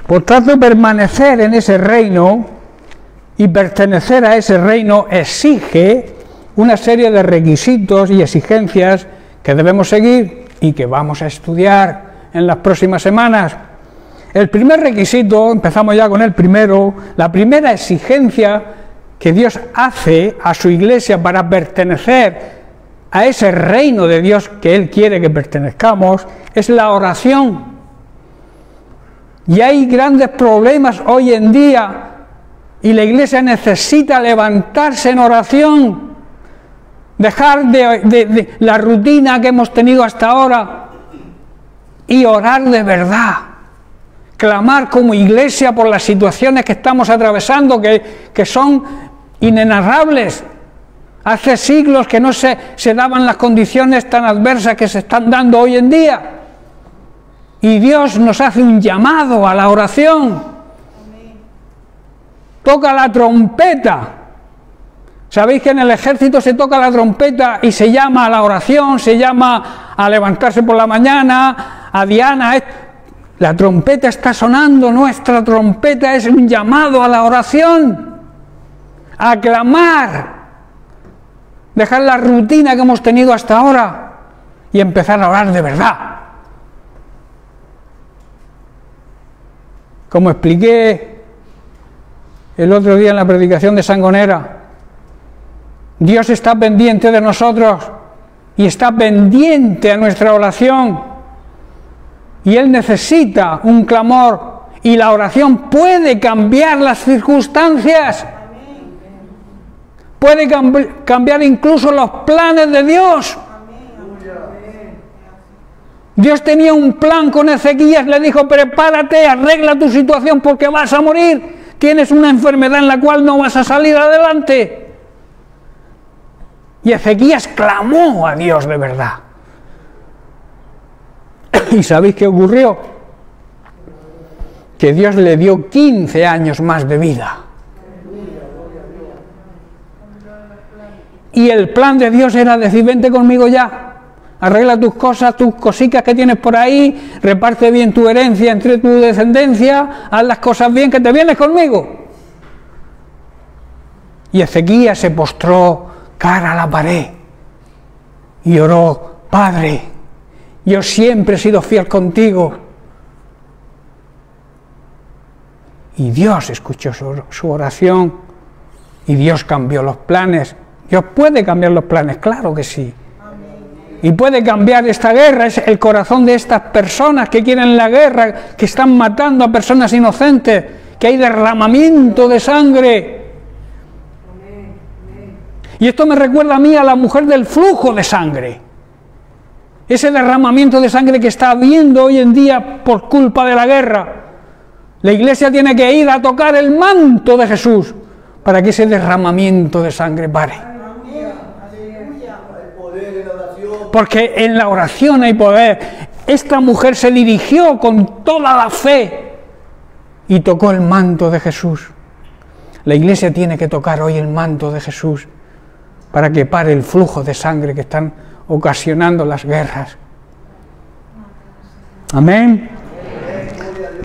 Por tanto, permanecer en ese reino y pertenecer a ese reino exige una serie de requisitos y exigencias que debemos seguir y que vamos a estudiar en las próximas semanas. El primer requisito, empezamos ya con el primero, la primera exigencia que Dios hace a su iglesia para pertenecer a ese reino de Dios que Él quiere que pertenezcamos, es la oración. Y hay grandes problemas hoy en día y la iglesia necesita levantarse en oración, dejar de la rutina que hemos tenido hasta ahora y orar de verdad, clamar como iglesia por las situaciones que estamos atravesando, que son inenarrables. Hace siglos que no se daban las condiciones tan adversas que se están dando hoy en día. Y Dios nos hace un llamado a la oración. Toca la trompeta. Sabéis que en el ejército se toca la trompeta y se llama a la oración, se llama a levantarse por la mañana, a Diana. La trompeta está sonando, nuestra trompeta es un llamado a la oración, a clamar, dejar la rutina que hemos tenido hasta ahora y empezar a orar de verdad. Como expliqué el otro día en la predicación de Sangonera, Dios está pendiente de nosotros y está pendiente a nuestra oración. Y Él necesita un clamor y la oración puede cambiar las circunstancias. Puede cambiar incluso los planes de Dios. Dios tenía un plan con Ezequías, le dijo: prepárate, arregla tu situación porque vas a morir. Tienes una enfermedad en la cual no vas a salir adelante. Y Ezequías clamó a Dios de verdad. ¿Y sabéis qué ocurrió? Que Dios le dio 15 años más de vida. Y el plan de Dios era decir: vente conmigo ya. Arregla tus cosas, tus cositas que tienes por ahí, reparte bien tu herencia entre tu descendencia, haz las cosas bien, que te vienes conmigo. Y Ezequías se postró cara a la pared y oró: Padre, yo siempre he sido fiel contigo. Y Dios escuchó su oración y Dios cambió los planes. Dios puede cambiar los planes, claro que sí. Y puede cambiar esta guerra, es el corazón de estas personas que quieren la guerra, que están matando a personas inocentes, que hay derramamiento de sangre. Y esto me recuerda a mí a la mujer del flujo de sangre. Ese derramamiento de sangre que está habiendo hoy en día por culpa de la guerra. La iglesia tiene que ir a tocar el manto de Jesús para que ese derramamiento de sangre pare. Porque en la oración hay poder. Esta mujer se dirigió con toda la fe y tocó el manto de Jesús. La iglesia tiene que tocar hoy el manto de Jesús para que pare el flujo de sangre que están ocasionando las guerras. Amén.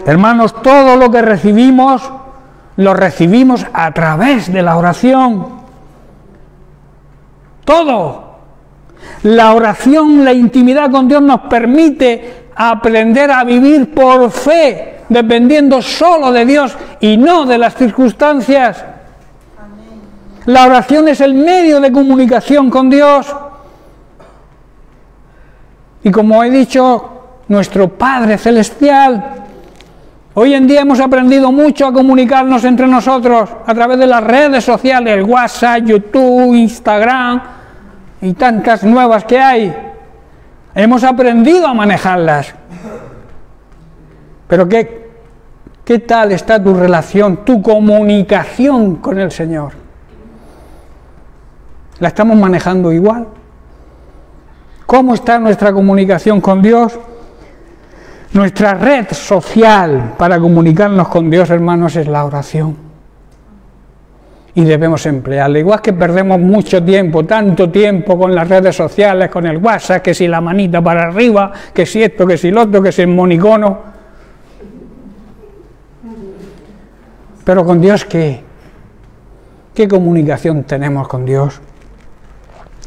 Hermanos, todo lo que recibimos, lo recibimos a través de la oración. Todo. La oración, la intimidad con Dios nos permite aprender a vivir por fe, dependiendo solo de Dios y no de las circunstancias. Amén. La oración es el medio de comunicación con Dios. Y como he dicho, nuestro Padre Celestial, hoy en día hemos aprendido mucho a comunicarnos entre nosotros a través de las redes sociales, el WhatsApp, YouTube, Instagram y tantas nuevas que hay. Hemos aprendido a manejarlas. Pero ¿qué tal está tu relación, tu comunicación con el Señor? ¿La estamos manejando igual? ¿Cómo está nuestra comunicación con Dios? Nuestra red social para comunicarnos con Dios, hermanos, es la oración. y debemos emplearla. Igual que perdemos mucho tiempo, tanto tiempo con las redes sociales, con el WhatsApp, que si la manita para arriba, que si esto, que si lo otro, que si el monicono. Pero con Dios, ¿qué comunicación tenemos con Dios?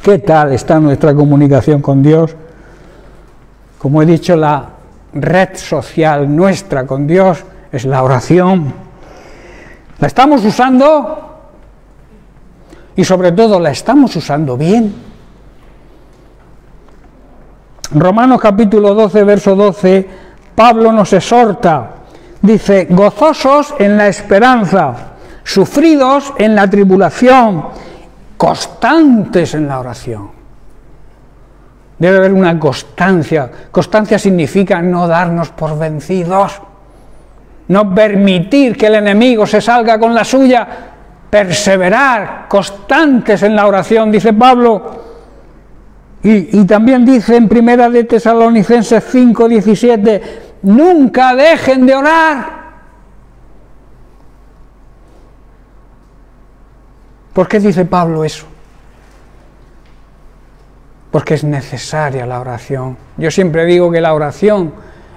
¿Qué tal está nuestra comunicación con Dios? Como he dicho, la red social nuestra con Dios es la oración. ¿La estamos usando? Y sobre todo, ¿la estamos usando bien? Romanos capítulo 12, verso 12, Pablo nos exhorta, dice, gozosos en la esperanza, sufridos en la tribulación, constantes en la oración. Debe haber una constancia. Constancia significa no darnos por vencidos, no permitir que el enemigo se salga con la suya, perseverar, constantes en la oración, dice Pablo. Y también dice en Primera de Tesalonicenses 5:17, nunca dejen de orar. ¿Por qué dice Pablo eso? Porque es necesaria la oración. Yo siempre digo que la oración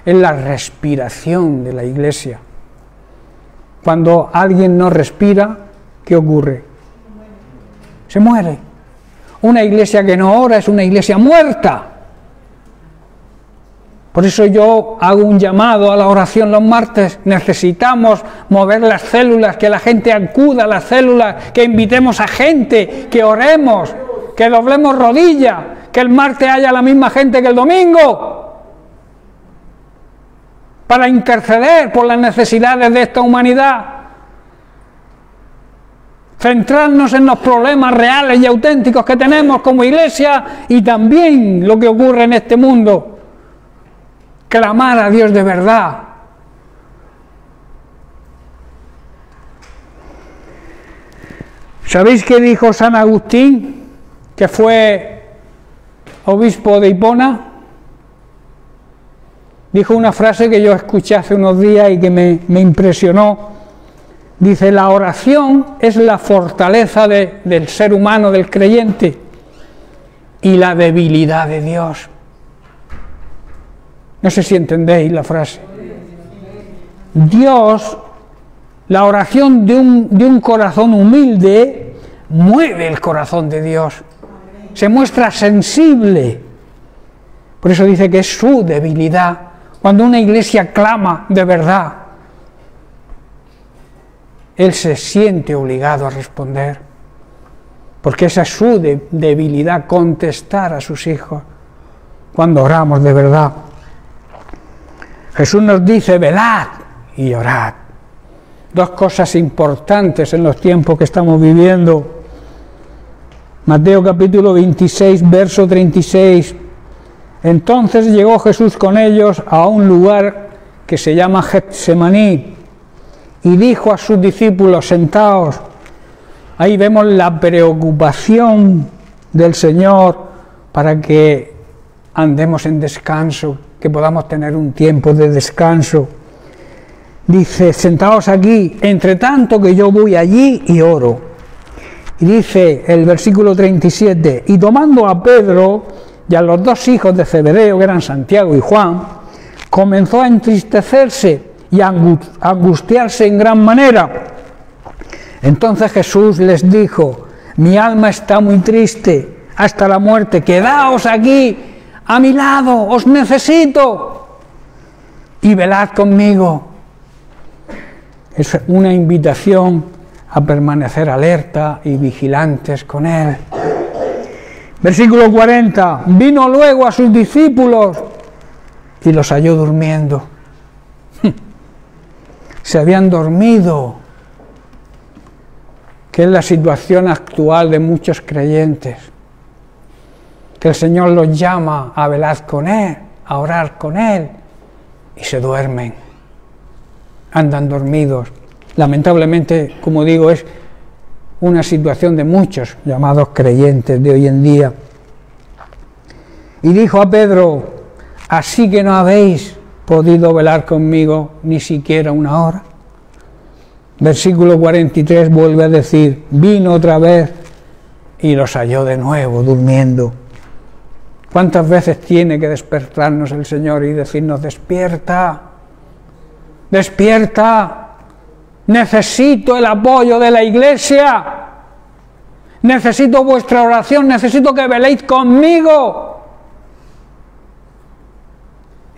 es la respiración de la iglesia. Cuando alguien no respira, ¿qué ocurre? Se muere. Una iglesia que no ora es una iglesia muerta. Por eso yo hago un llamado a la oración los martes. Necesitamos mover las células, que la gente acuda a las células, que invitemos a gente, que oremos, que doblemos rodillas, que el martes haya la misma gente que el domingo, para interceder por las necesidades de esta humanidad. Centrarnos en los problemas reales y auténticos que tenemos como iglesia y también lo que ocurre en este mundo. Clamar a Dios de verdad. ¿Sabéis qué dijo San Agustín, que fue obispo de Hipona? Dijo una frase que yo escuché hace unos días y que me impresionó. Dice, la oración es la fortaleza del ser humano, del creyente, y la debilidad de Dios. No sé si entendéis la frase. Dios, la oración de un corazón humilde, mueve el corazón de Dios. Se muestra sensible. Por eso dice que es su debilidad. Cuando una iglesia clama de verdad, Él se siente obligado a responder, porque esa es su debilidad, contestar a sus hijos cuando oramos de verdad. Jesús nos dice, velad y orad. Dos cosas importantes en los tiempos que estamos viviendo. Mateo capítulo 26, verso 36. Entonces llegó Jesús con ellos a un lugar que se llama Getsemaní, y dijo a sus discípulos, sentaos. Ahí vemos la preocupación del Señor para que andemos en descanso, que podamos tener un tiempo de descanso. Dice, sentaos aquí, entre tanto que yo voy allí y oro. Y dice el versículo 37, y tomando a Pedro y a los dos hijos de Zebedeo, que eran Santiago y Juan, comenzó a entristecerse y a angustiarse en gran manera. Entonces Jesús les dijo, mi alma está muy triste hasta la muerte, quedaos aquí a mi lado, os necesito y velad conmigo. Es una invitación a permanecer alerta y vigilantes con Él. Versículo 40, vino luego a sus discípulos y los halló durmiendo. Se habían dormido, que es la situación actual de muchos creyentes, que el Señor los llama a velar con Él, a orar con Él, y se duermen, andan dormidos. Lamentablemente, como digo, es una situación de muchos llamados creyentes de hoy en día. Y dijo a Pedro, así que no habéis podido velar conmigo ni siquiera una hora. Versículo 43 vuelve a decir, vino otra vez y los halló de nuevo durmiendo. ¿Cuántas veces tiene que despertarnos el Señor y decirnos, despierta, despierta, necesito el apoyo de la Iglesia, necesito vuestra oración, necesito que veléis conmigo?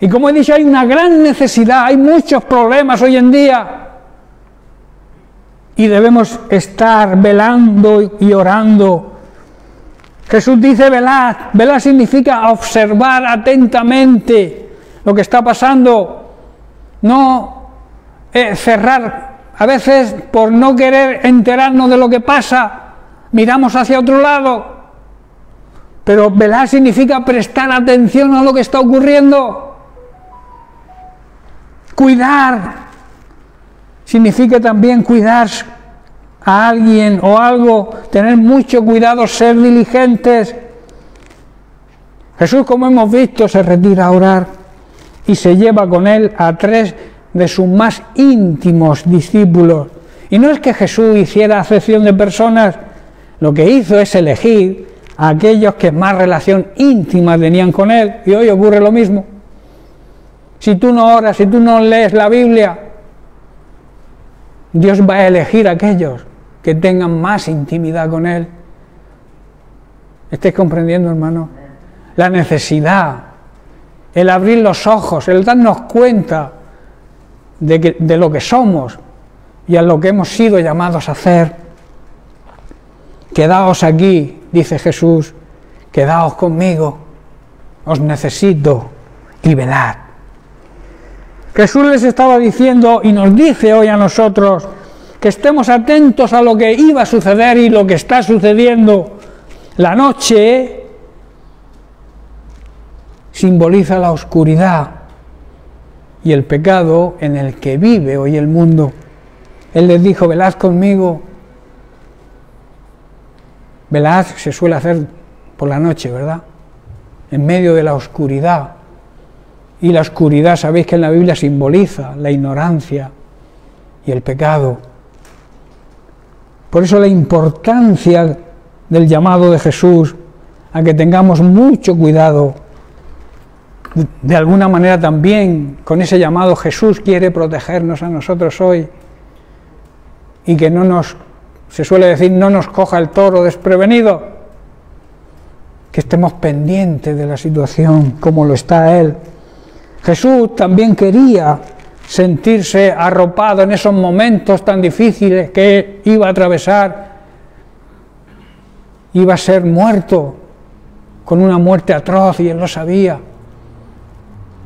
Y como he dicho, hay una gran necesidad, hay muchos problemas hoy en día. Y debemos estar velando y orando. Jesús dice velad. Velar significa observar atentamente lo que está pasando. No cerrar. A veces, por no querer enterarnos de lo que pasa, miramos hacia otro lado. Pero velar significa prestar atención a lo que está ocurriendo. Cuidar significa también cuidar a alguien o algo, tener mucho cuidado, ser diligentes. Jesús, como hemos visto, se retira a orar y se lleva con él a 3 de sus más íntimos discípulos. Y no es que Jesús hiciera acepción de personas, lo que hizo es elegir a aquellos que más relación íntima tenían con él, y hoy ocurre lo mismo. Si tú no oras, si tú no lees la Biblia, Dios va a elegir a aquellos que tengan más intimidad con Él. ¿Estáis comprendiendo, hermano? La necesidad, el abrir los ojos, el darnos cuenta de lo que somos y a lo que hemos sido llamados a hacer. Quedaos aquí, dice Jesús, quedaos conmigo, os necesito y velad. Jesús les estaba diciendo y nos dice hoy a nosotros que estemos atentos a lo que iba a suceder y lo que está sucediendo. La noche simboliza la oscuridad y el pecado en el que vive hoy el mundo. Él les dijo, velad conmigo. Velad se suele hacer por la noche, ¿verdad? En medio de la oscuridad. Y la oscuridad, sabéis que en la Biblia simboliza la ignorancia y el pecado. Por eso la importancia del llamado de Jesús a que tengamos mucho cuidado. De alguna manera también con ese llamado Jesús quiere protegernos a nosotros hoy y que no nos, se suele decir, no nos coja el toro desprevenido, que estemos pendientes de la situación como lo está Él. Jesús también quería sentirse arropado en esos momentos tan difíciles que iba a atravesar. Iba a ser muerto con una muerte atroz y Él lo sabía.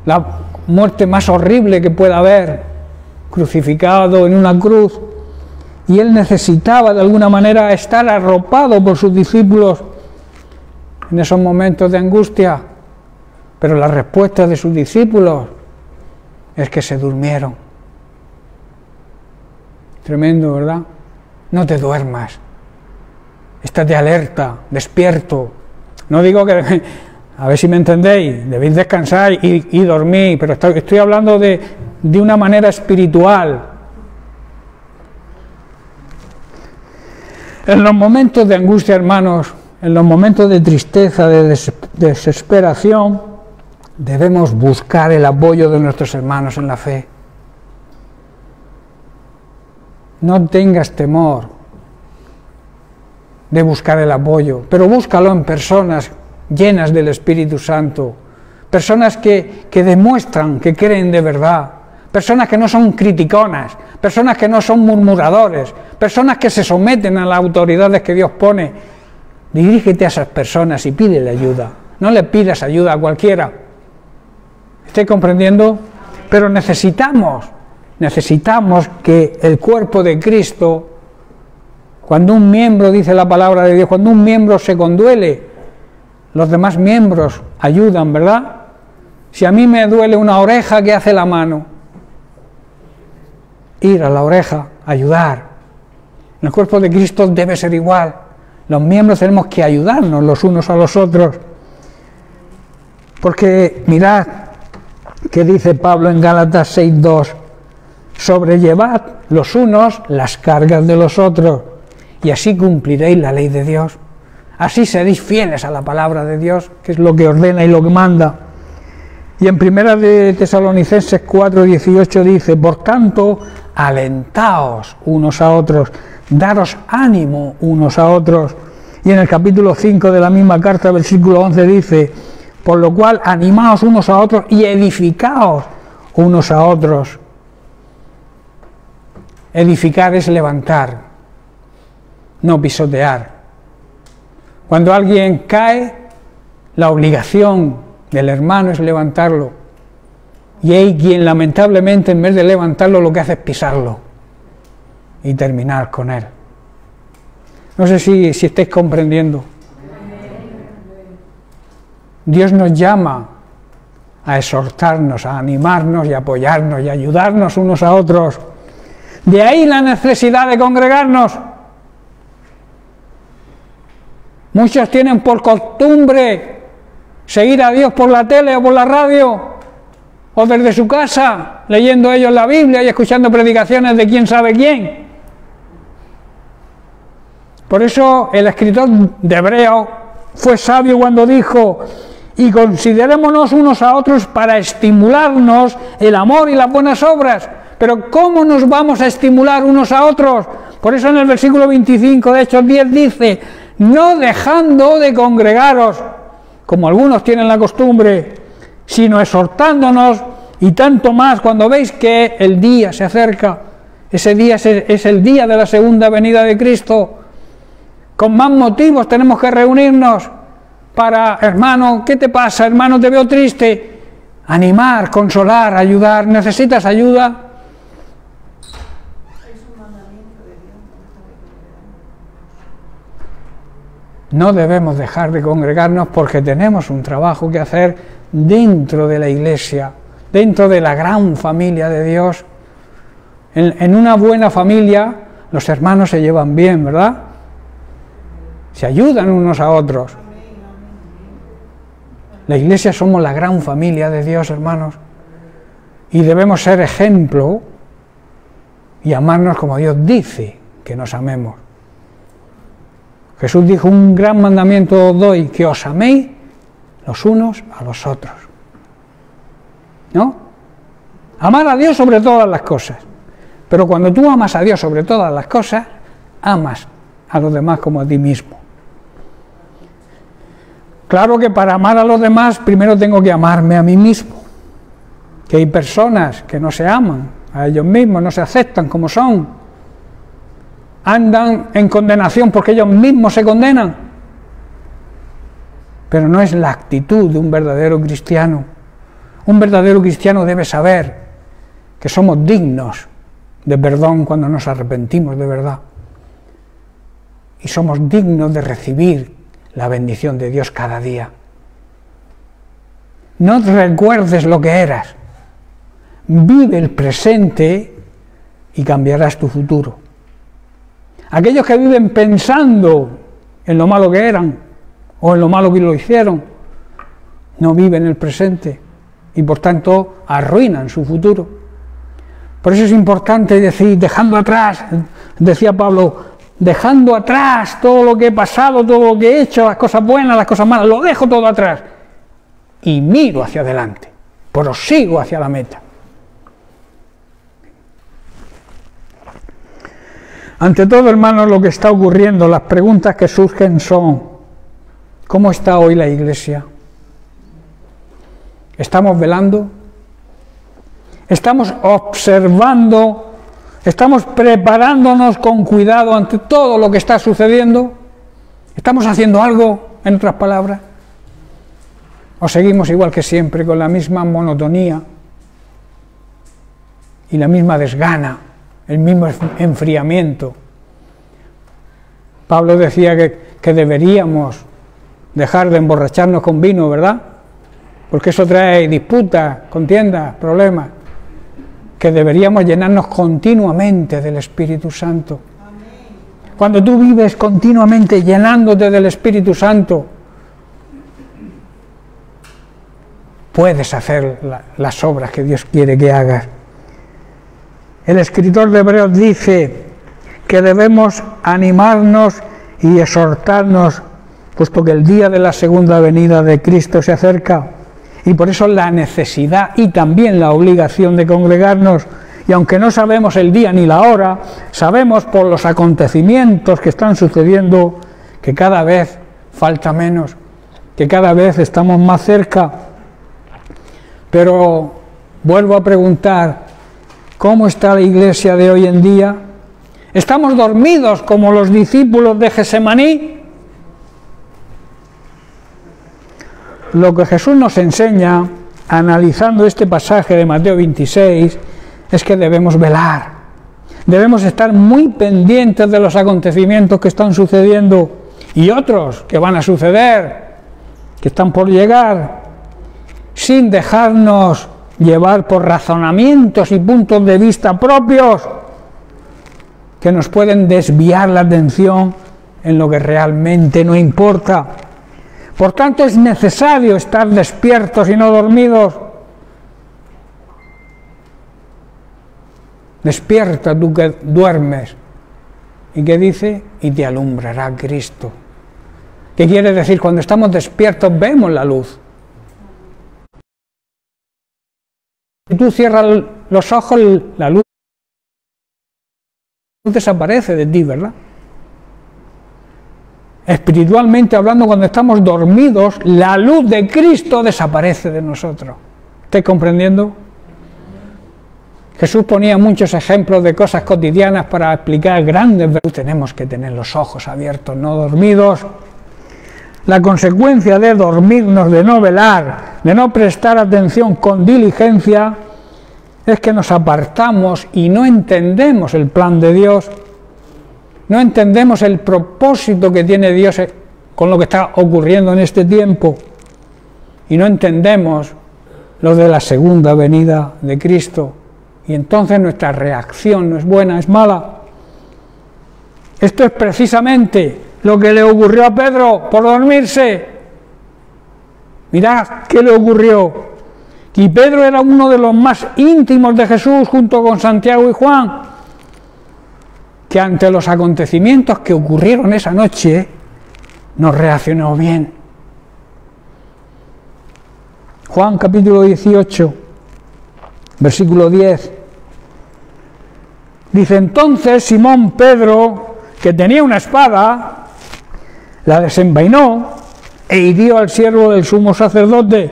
La muerte más horrible que pueda haber, crucificado en una cruz. Y Él necesitaba de alguna manera estar arropado por sus discípulos en esos momentos de angustia. Pero la respuesta de sus discípulos es que se durmieron. Tremendo, ¿verdad? No te duermas. Estate alerta, despierto. No digo que, a ver si me entendéis, debéis descansar y dormir, pero estoy hablando de una manera espiritual. En los momentos de angustia, hermanos, en los momentos de tristeza, de desesperación, debemos buscar el apoyo de nuestros hermanos en la fe. No tengas temor de buscar el apoyo, pero búscalo en personas llenas del Espíritu Santo, personas que demuestran que creen de verdad, personas que no son criticonas, personas que no son murmuradores, personas que se someten a las autoridades que Dios pone. Dirígete a esas personas y pídele ayuda, no le pidas ayuda a cualquiera. ¿Estáis comprendiendo? Pero necesitamos que el cuerpo de Cristo, cuando un miembro, dice la palabra de Dios, cuando un miembro se conduele, los demás miembros ayudan, ¿verdad? Si a mí me duele una oreja, ¿qué hace la mano? Ir a la oreja, ayudar. En el cuerpo de Cristo debe ser igual. Los miembros tenemos que ayudarnos los unos a los otros. Porque mirad, ¿qué dice Pablo en Gálatas 6:2? sobrellevad los unos las cargas de los otros, y así cumpliréis la ley de Dios. Así seréis fieles a la palabra de Dios, que es lo que ordena y lo que manda. Y en 1 de Tesalonicenses 4:18 dice: por tanto, alentaos unos a otros, daros ánimo unos a otros. Y en el capítulo 5 de la misma carta, versículo 11 dice: por lo cual animaos unos a otros y edificaos unos a otros. Edificar es levantar, no pisotear. Cuando alguien cae, la obligación del hermano es levantarlo. Y hay quien lamentablemente en vez de levantarlo lo que hace es pisarlo y terminar con él. No sé si estáis comprendiendo. Dios nos llama a exhortarnos, a animarnos y a apoyarnos y a ayudarnos unos a otros. De ahí la necesidad de congregarnos. Muchos tienen por costumbre seguir a Dios por la tele o por la radio o desde su casa, leyendo ellos la Biblia y escuchando predicaciones de quién sabe quién. Por eso el escritor de Hebreos fue sabio cuando dijo: y considerémonos unos a otros para estimularnos el amor y las buenas obras. Pero ¿cómo nos vamos a estimular unos a otros? Por eso en el versículo 25 de Hechos 10 dice: no dejando de congregaros, como algunos tienen la costumbre, sino exhortándonos, y tanto más cuando veis que el día se acerca. Ese día es el día de la segunda venida de Cristo. Con más motivos tenemos que reunirnos para: hermano, ¿qué te pasa? Hermano, te veo triste. Animar, consolar, ayudar. ¿Necesitas ayuda? No debemos dejar de congregarnos porque tenemos un trabajo que hacer dentro de la iglesia, dentro de la gran familia de Dios. En una buena familia los hermanos se llevan bien, ¿verdad? Se ayudan unos a otros. La iglesia somos la gran familia de Dios, hermanos, y debemos ser ejemplo y amarnos como Dios dice que nos amemos. Jesús dijo: un gran mandamiento os doy, que os améis los unos a los otros. ¿No? Amar a Dios sobre todas las cosas. Pero cuando tú amas a Dios sobre todas las cosas, amas a los demás como a ti mismo. Claro que para amar a los demás primero tengo que amarme a mí mismo. Que hay personas que no se aman a ellos mismos, no se aceptan como son. Andan en condenación porque ellos mismos se condenan. Pero no es la actitud de un verdadero cristiano. Un verdadero cristiano debe saber que somos dignos de perdón cuando nos arrepentimos de verdad. Y somos dignos de recibir la bendición de Dios cada día. No recuerdes lo que eras. Vive el presente y cambiarás tu futuro. Aquellos que viven pensando en lo malo que eran o en lo malo que lo hicieron, no viven el presente y por tanto arruinan su futuro. Por eso es importante decir, dejando atrás, decía Pablo, dejando atrás todo lo que he pasado, todo lo que he hecho, las cosas buenas, las cosas malas, lo dejo todo atrás y miro hacia adelante, prosigo hacia la meta. Ante todo, hermanos, lo que está ocurriendo, las preguntas que surgen son: ¿cómo está hoy la iglesia? ¿Estamos velando? ¿Estamos observando? ¿Estamos preparándonos con cuidado ante todo lo que está sucediendo? ¿Estamos haciendo algo, en otras palabras? ¿O seguimos igual que siempre, con la misma monotonía y la misma desgana, el mismo enfriamiento? Pablo decía que deberíamos dejar de emborracharnos con vino, ¿verdad? Porque eso trae disputas, contiendas, problemas. Que deberíamos llenarnos continuamente del Espíritu Santo. Cuando tú vives continuamente llenándote del Espíritu Santo, puedes hacer las obras que Dios quiere que hagas. el escritor de Hebreos dice que debemos animarnos y exhortarnos, puesto que el día de la segunda venida de Cristo se acerca, y por eso la necesidad y también la obligación de congregarnos. Y aunque no sabemos el día ni la hora, sabemos por los acontecimientos que están sucediendo que cada vez falta menos, que cada vez estamos más cerca. Pero vuelvo a preguntar, ¿cómo está la iglesia de hoy en día? ¿Estamos dormidos como los discípulos de Getsemaní? Lo que Jesús nos enseña, analizando este pasaje de Mateo 26, es que debemos velar, debemos estar muy pendientes de los acontecimientos que están sucediendo y otros que van a suceder, que están por llegar, sin dejarnos llevar por razonamientos y puntos de vista propios que nos pueden desviar la atención en lo que realmente no importa. Por tanto, es necesario estar despiertos y no dormidos. Despierta tú que duermes. ¿Y qué dice? Y te alumbrará Cristo. ¿Qué quiere decir? Cuando estamos despiertos vemos la luz. Si tú cierras los ojos, la luz desaparece de ti, ¿verdad? Espiritualmente hablando, cuando estamos dormidos, la luz de Cristo desaparece de nosotros. ¿Estáis comprendiendo? Jesús ponía muchos ejemplos de cosas cotidianas para explicar grandes verdades. Tenemos que tener los ojos abiertos, no dormidos. La consecuencia de dormirnos, de no velar, de no prestar atención con diligencia, es que nos apartamos y no entendemos el plan de Dios. No entendemos el propósito que tiene Dios con lo que está ocurriendo en este tiempo. Y no entendemos lo de la segunda venida de Cristo. Y entonces nuestra reacción no es buena, es mala. Esto es precisamente lo que le ocurrió a Pedro por dormirse. Mirad qué le ocurrió. Y Pedro era uno de los más íntimos de Jesús junto con Santiago y Juan, que ante los acontecimientos que ocurrieron esa noche no reaccionó bien. Juan capítulo 18, versículo 10. Dice: entonces Simón Pedro, que tenía una espada, la desenvainó e hirió al siervo del sumo sacerdote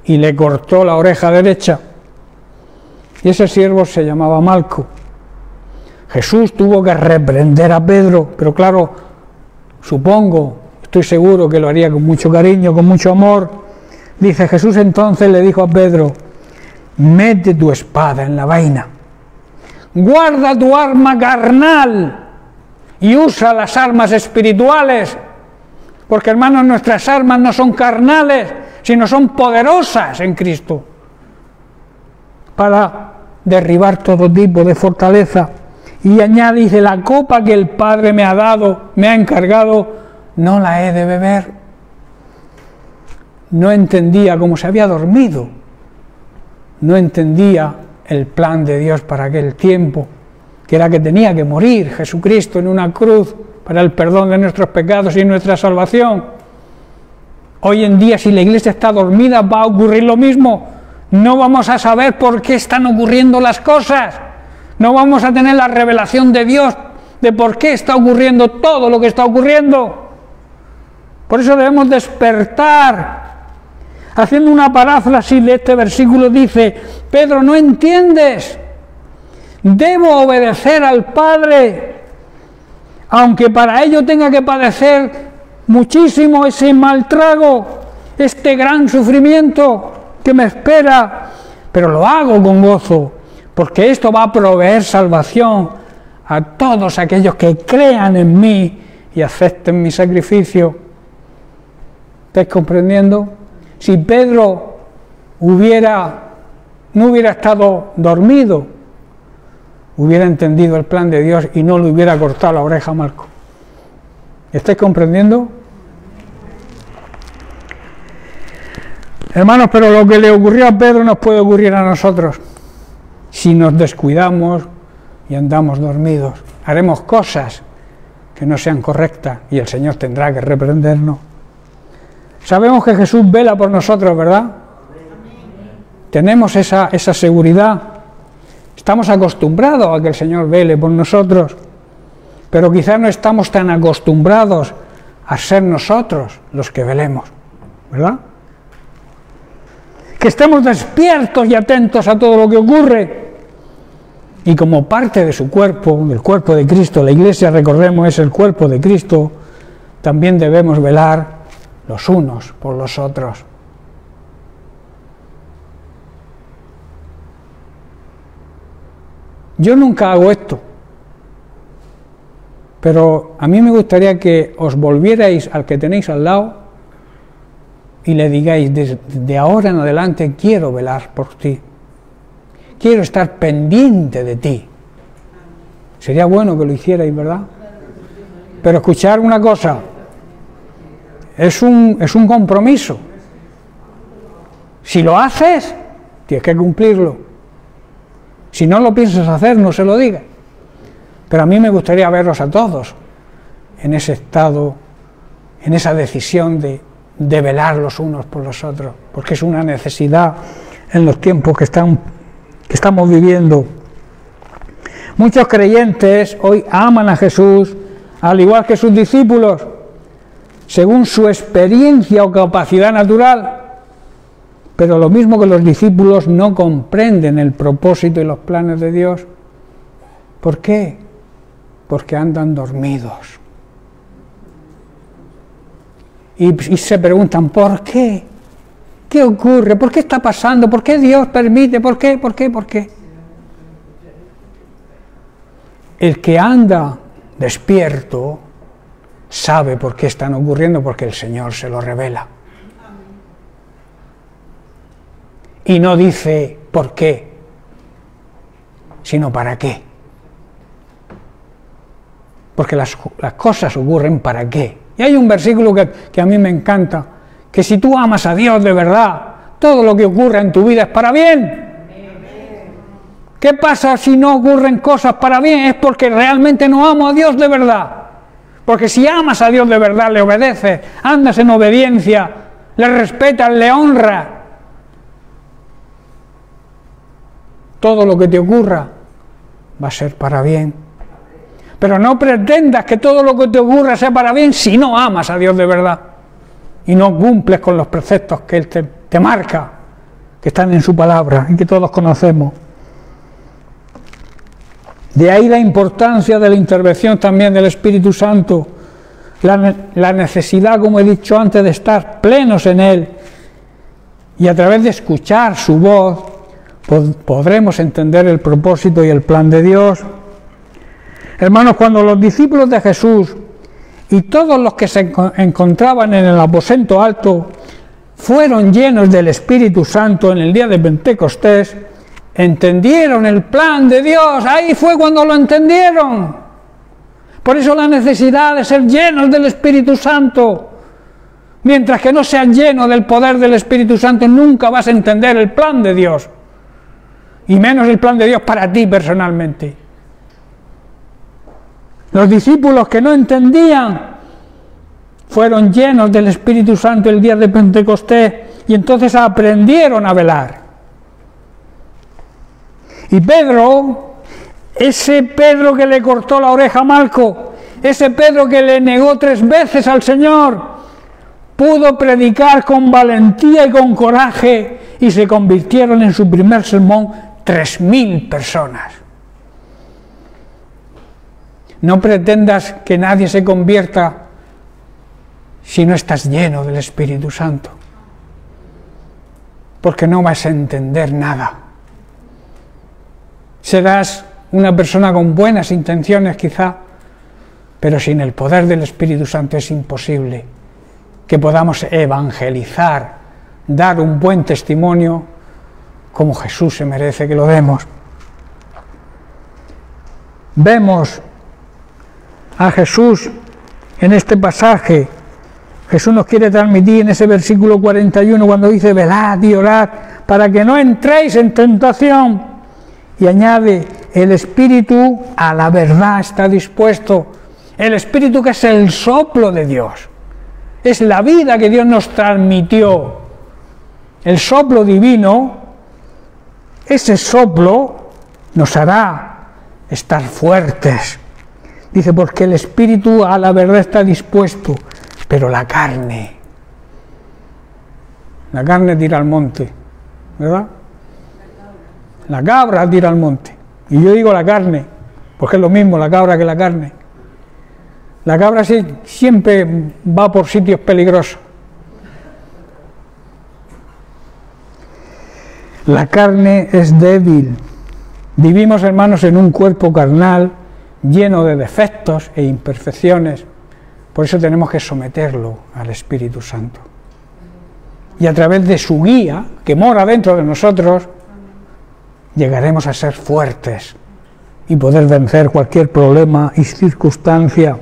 y le cortó la oreja derecha. Y ese siervo se llamaba Malco. Jesús tuvo que reprender a Pedro, pero claro, supongo, estoy seguro que lo haría con mucho cariño, con mucho amor. Dice Jesús entonces le dijo a Pedro: mete tu espada en la vaina, guarda tu arma carnal y usa las armas espirituales, porque hermanos, nuestras armas no son carnales, sino son poderosas en Cristo para derribar todo tipo de fortaleza. Y añade, dice: la copa que el Padre me ha dado, me ha encargado, no la he de beber. No entendía cómo se había dormido, no entendía el plan de Dios para aquel tiempo, que era que tenía que morir Jesucristo en una cruz para el perdón de nuestros pecados y nuestra salvación. Hoy en día, si la iglesia está dormida, va a ocurrir lo mismo. No vamos a saber por qué están ocurriendo las cosas. No vamos a tener la revelación de Dios de por qué está ocurriendo todo lo que está ocurriendo. Por eso debemos despertar. Haciendo una paráfrasis de este versículo dice: Pedro, ¿no entiendes? Debo obedecer al Padre, aunque para ello tenga que padecer muchísimo ese mal trago, este gran sufrimiento que me espera, pero lo hago con gozo, porque esto va a proveer salvación a todos aquellos que crean en mí y acepten mi sacrificio. ¿Estáis comprendiendo? Si Pedro no hubiera estado dormido, hubiera entendido el plan de Dios y no le hubiera cortado la oreja a Malco. ¿Estáis comprendiendo? Hermanos, pero lo que le ocurrió a Pedro nos puede ocurrir a nosotros. Si nos descuidamos, y andamos dormidos. Haremos cosas que no sean correctas y el Señor tendrá que reprendernos. Sabemos que Jesús vela por nosotros, ¿verdad? Tenemos esa seguridad. Estamos acostumbrados a que el Señor vele por nosotros, pero quizás no estamos tan acostumbrados a ser nosotros los que velemos, ¿verdad? Que estemos despiertos y atentos a todo lo que ocurre. Y como parte de su cuerpo, del cuerpo de Cristo, la Iglesia, recordemos, es el cuerpo de Cristo, también debemos velar los unos por los otros. Yo nunca hago esto, pero a mí me gustaría que os volvierais al que tenéis al lado y le digáis, de ahora en adelante quiero velar por ti, quiero estar pendiente de ti. Sería bueno que lo hicierais, ¿verdad? Pero escuchar una cosa, es un compromiso. Si lo haces, tienes que cumplirlo. Si no lo piensas hacer, no se lo digas. Pero a mí me gustaría verlos a todos en ese estado, en esa decisión de velar los unos por los otros, porque es una necesidad en los tiempos que estamos viviendo. Muchos creyentes hoy aman a Jesús, al igual que sus discípulos, según su experiencia o capacidad natural. Pero lo mismo que los discípulos no comprenden el propósito y los planes de Dios. ¿Por qué? Porque andan dormidos. Y se preguntan, ¿por qué? ¿Qué ocurre? ¿Por qué está pasando? ¿Por qué Dios permite? ¿Por qué? ¿Por qué? ¿Por qué? El que anda despierto sabe por qué están ocurriendo, porque el Señor se lo revela. Y no dice por qué, sino para qué. Porque las cosas ocurren para qué. Y hay un versículo que a mí me encanta, que si tú amas a Dios de verdad, todo lo que ocurre en tu vida es para bien. ¿Qué pasa si no ocurren cosas para bien? Es porque realmente no amo a Dios de verdad. Porque si amas a Dios de verdad, le obedeces, andas en obediencia, le respetas, le honras, todo lo que te ocurra va a ser para bien. Pero no pretendas que todo lo que te ocurra sea para bien si no amas a Dios de verdad y no cumples con los preceptos que Él te marca, que están en su palabra y que todos conocemos. De ahí la importancia de la intervención también del Espíritu Santo, la necesidad, como he dicho antes, de estar plenos en Él, y a través de escuchar su voz podremos entender el propósito y el plan de Dios. Hermanos, cuando los discípulos de Jesús y todos los que se encontraban en el aposento alto fueron llenos del Espíritu Santo en el día de Pentecostés, entendieron el plan de Dios. Ahí fue cuando lo entendieron. Por eso la necesidad de ser llenos del Espíritu Santo. Mientras que no seas lleno del poder del Espíritu Santo, nunca vas a entender el plan de Dios. Y menos el plan de Dios para ti personalmente. Los discípulos que no entendían fueron llenos del Espíritu Santo el día de Pentecostés y entonces aprendieron a velar. Y Pedro, ese Pedro que le cortó la oreja a Malco, ese Pedro que le negó 3 veces al Señor, pudo predicar con valentía y con coraje y se convirtieron en su primer sermón 3.000 personas. No pretendas que nadie se convierta si no estás lleno del Espíritu Santo, porque no vas a entender nada. Serás una persona con buenas intenciones quizá, pero sin el poder del Espíritu Santo es imposible que podamos evangelizar, dar un buen testimonio como Jesús se merece que lo demos. Vemos a Jesús en este pasaje. Jesús nos quiere transmitir en ese versículo 41 cuando dice: velad y orad para que no entréis en tentación. Y añade, el espíritu a la verdad está dispuesto. El espíritu, que es el soplo de Dios, es la vida que Dios nos transmitió, el soplo divino. Ese soplo nos hará estar fuertes. Dice, porque el espíritu a la verdad está dispuesto, pero la carne tira al monte, ¿verdad? La cabra tira al monte. Y yo digo la carne, porque es lo mismo la cabra que la carne. La cabra siempre va por sitios peligrosos. La carne es débil. Vivimos, hermanos, en un cuerpo carnal lleno de defectos e imperfecciones. Por eso tenemos que someterlo al Espíritu Santo. Y a través de su guía, que mora dentro de nosotros, llegaremos a ser fuertes y poder vencer cualquier problema y circunstancia.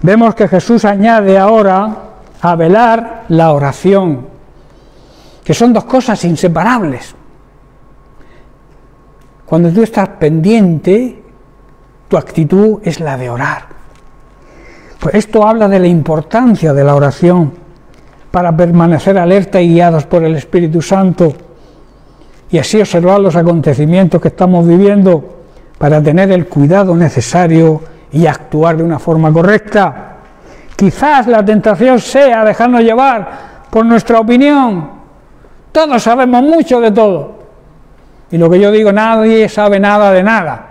Vemos que Jesús añade ahora a velar la oración, que son dos cosas inseparables. Cuando tú estás pendiente, tu actitud es la de orar. Pues esto habla de la importancia de la oración para permanecer alerta y guiados por el Espíritu Santo y así observar los acontecimientos que estamos viviendo para tener el cuidado necesario y actuar de una forma correcta. Quizás la tentación sea dejarnos llevar por nuestra opinión. Todos sabemos mucho de todo. Y lo que yo digo, nadie sabe nada de nada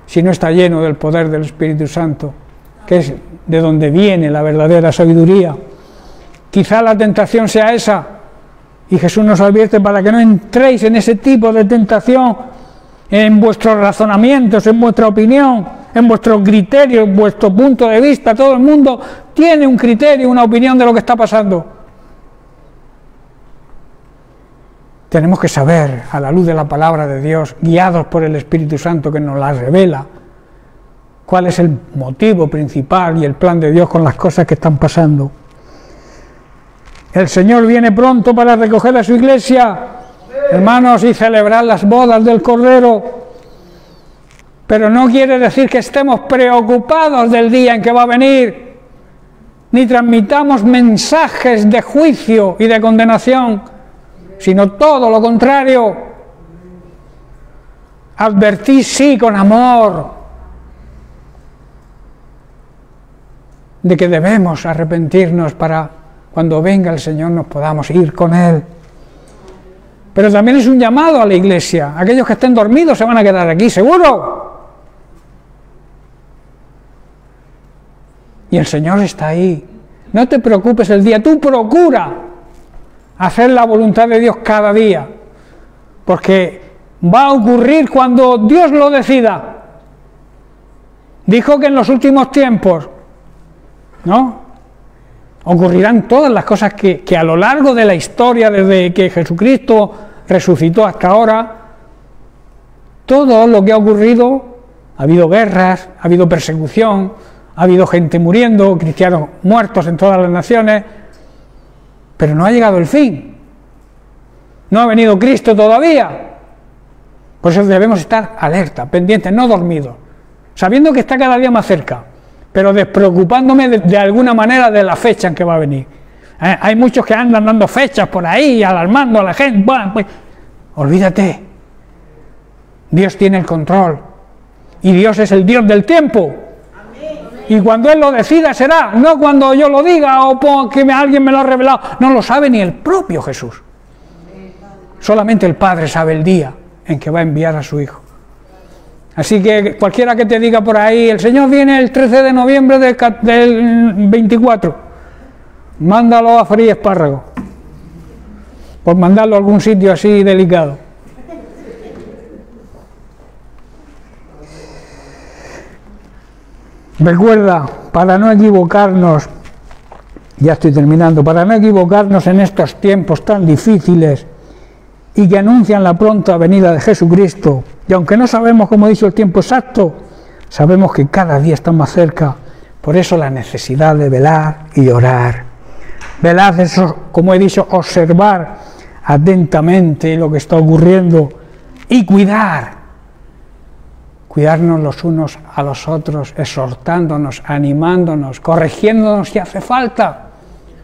si no está lleno del poder del Espíritu Santo, que es de donde viene la verdadera sabiduría. Quizá la tentación sea esa, y Jesús nos advierte para que no entréis en ese tipo de tentación, en vuestros razonamientos, en vuestra opinión, en vuestros criterios, en vuestro punto de vista. Todo el mundo tiene un criterio, una opinión de lo que está pasando. Tenemos que saber, a la luz de la palabra de Dios, guiados por el Espíritu Santo que nos la revela, cuál es el motivo principal y el plan de Dios con las cosas que están pasando. El Señor viene pronto para recoger a su iglesia, hermanos, y celebrar las bodas del Cordero. Pero no quiere decir que estemos preocupados del día en que va a venir, ni transmitamos mensajes de juicio y de condenación, sino todo lo contrario. Advertid, sí, con amor, de que debemos arrepentirnos para cuando venga el Señor nos podamos ir con Él. Pero también es un llamado a la iglesia. Aquellos que estén dormidos se van a quedar aquí, seguro. Y el Señor está ahí. No te preocupes el día, tú procura hacer la voluntad de Dios cada día, porque va a ocurrir cuando Dios lo decida. Dijo que en los últimos tiempos, ¿no?, ocurrirán todas las cosas que a lo largo de la historia, desde que Jesucristo resucitó hasta ahora, todo lo que ha ocurrido, ha habido guerras, ha habido persecución, ha habido gente muriendo, cristianos muertos en todas las naciones, pero no ha llegado el fin. No ha venido Cristo todavía. Por eso debemos estar alerta, pendientes, no dormidos, sabiendo que está cada día más cerca, pero despreocupándome de alguna manera de la fecha en que va a venir. Hay muchos que andan dando fechas por ahí, alarmando a la gente. Bueno, pues, olvídate. Dios tiene el control. Y Dios es el Dios del tiempo. Y cuando Él lo decida será, no cuando yo lo diga o porque alguien me lo ha revelado. No lo sabe ni el propio Jesús. Solamente el Padre sabe el día en que va a enviar a su Hijo. Así que cualquiera que te diga por ahí, el Señor viene el 13 de noviembre del 24, mándalo a freír espárragos, por mandarlo a algún sitio así delicado. Recuerda, para no equivocarnos, ya estoy terminando, para no equivocarnos en estos tiempos tan difíciles y que anuncian la pronta venida de Jesucristo, y aunque no sabemos, como he dicho, el tiempo exacto, sabemos que cada día está más cerca. Por eso la necesidad de velar y orar. Velar, eso, como he dicho, observar atentamente lo que está ocurriendo y cuidarnos los unos a los otros, exhortándonos, animándonos, corrigiéndonos si hace falta.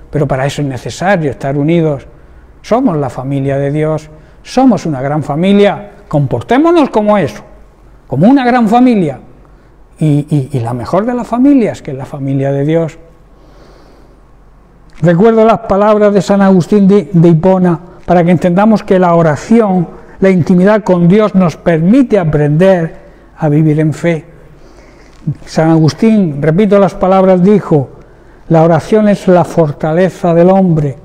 Pero para eso es necesario estar unidos. Somos la familia de Dios, somos una gran familia, comportémonos como eso, como una gran familia. Y la mejor de las familias, que es la familia de Dios. Recuerdo las palabras de San Agustín de Hipona, para que entendamos que la oración, la intimidad con Dios nos permite aprender a vivir en fe. San Agustín, repito las palabras, dijo: la oración es la fortaleza del hombre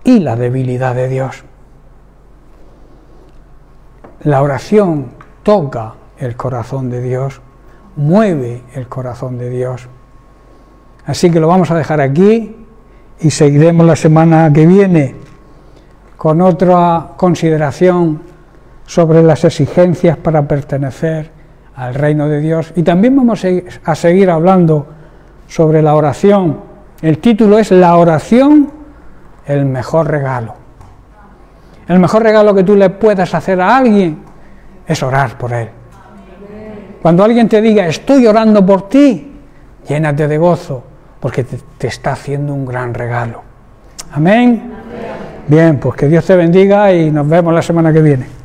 y la debilidad de Dios. La oración toca el corazón de Dios, mueve el corazón de Dios. Así que lo vamos a dejar aquí y seguiremos la semana que viene con otra consideración sobre las exigencias para pertenecer al reino de Dios. Y también vamos a seguir hablando sobre la oración. El título es La oración, el mejor regalo. El mejor regalo que tú le puedas hacer a alguien es orar por él. Cuando alguien te diga, estoy orando por ti, llénate de gozo, porque te está haciendo un gran regalo. Amén. Bien, pues que Dios te bendiga y nos vemos la semana que viene.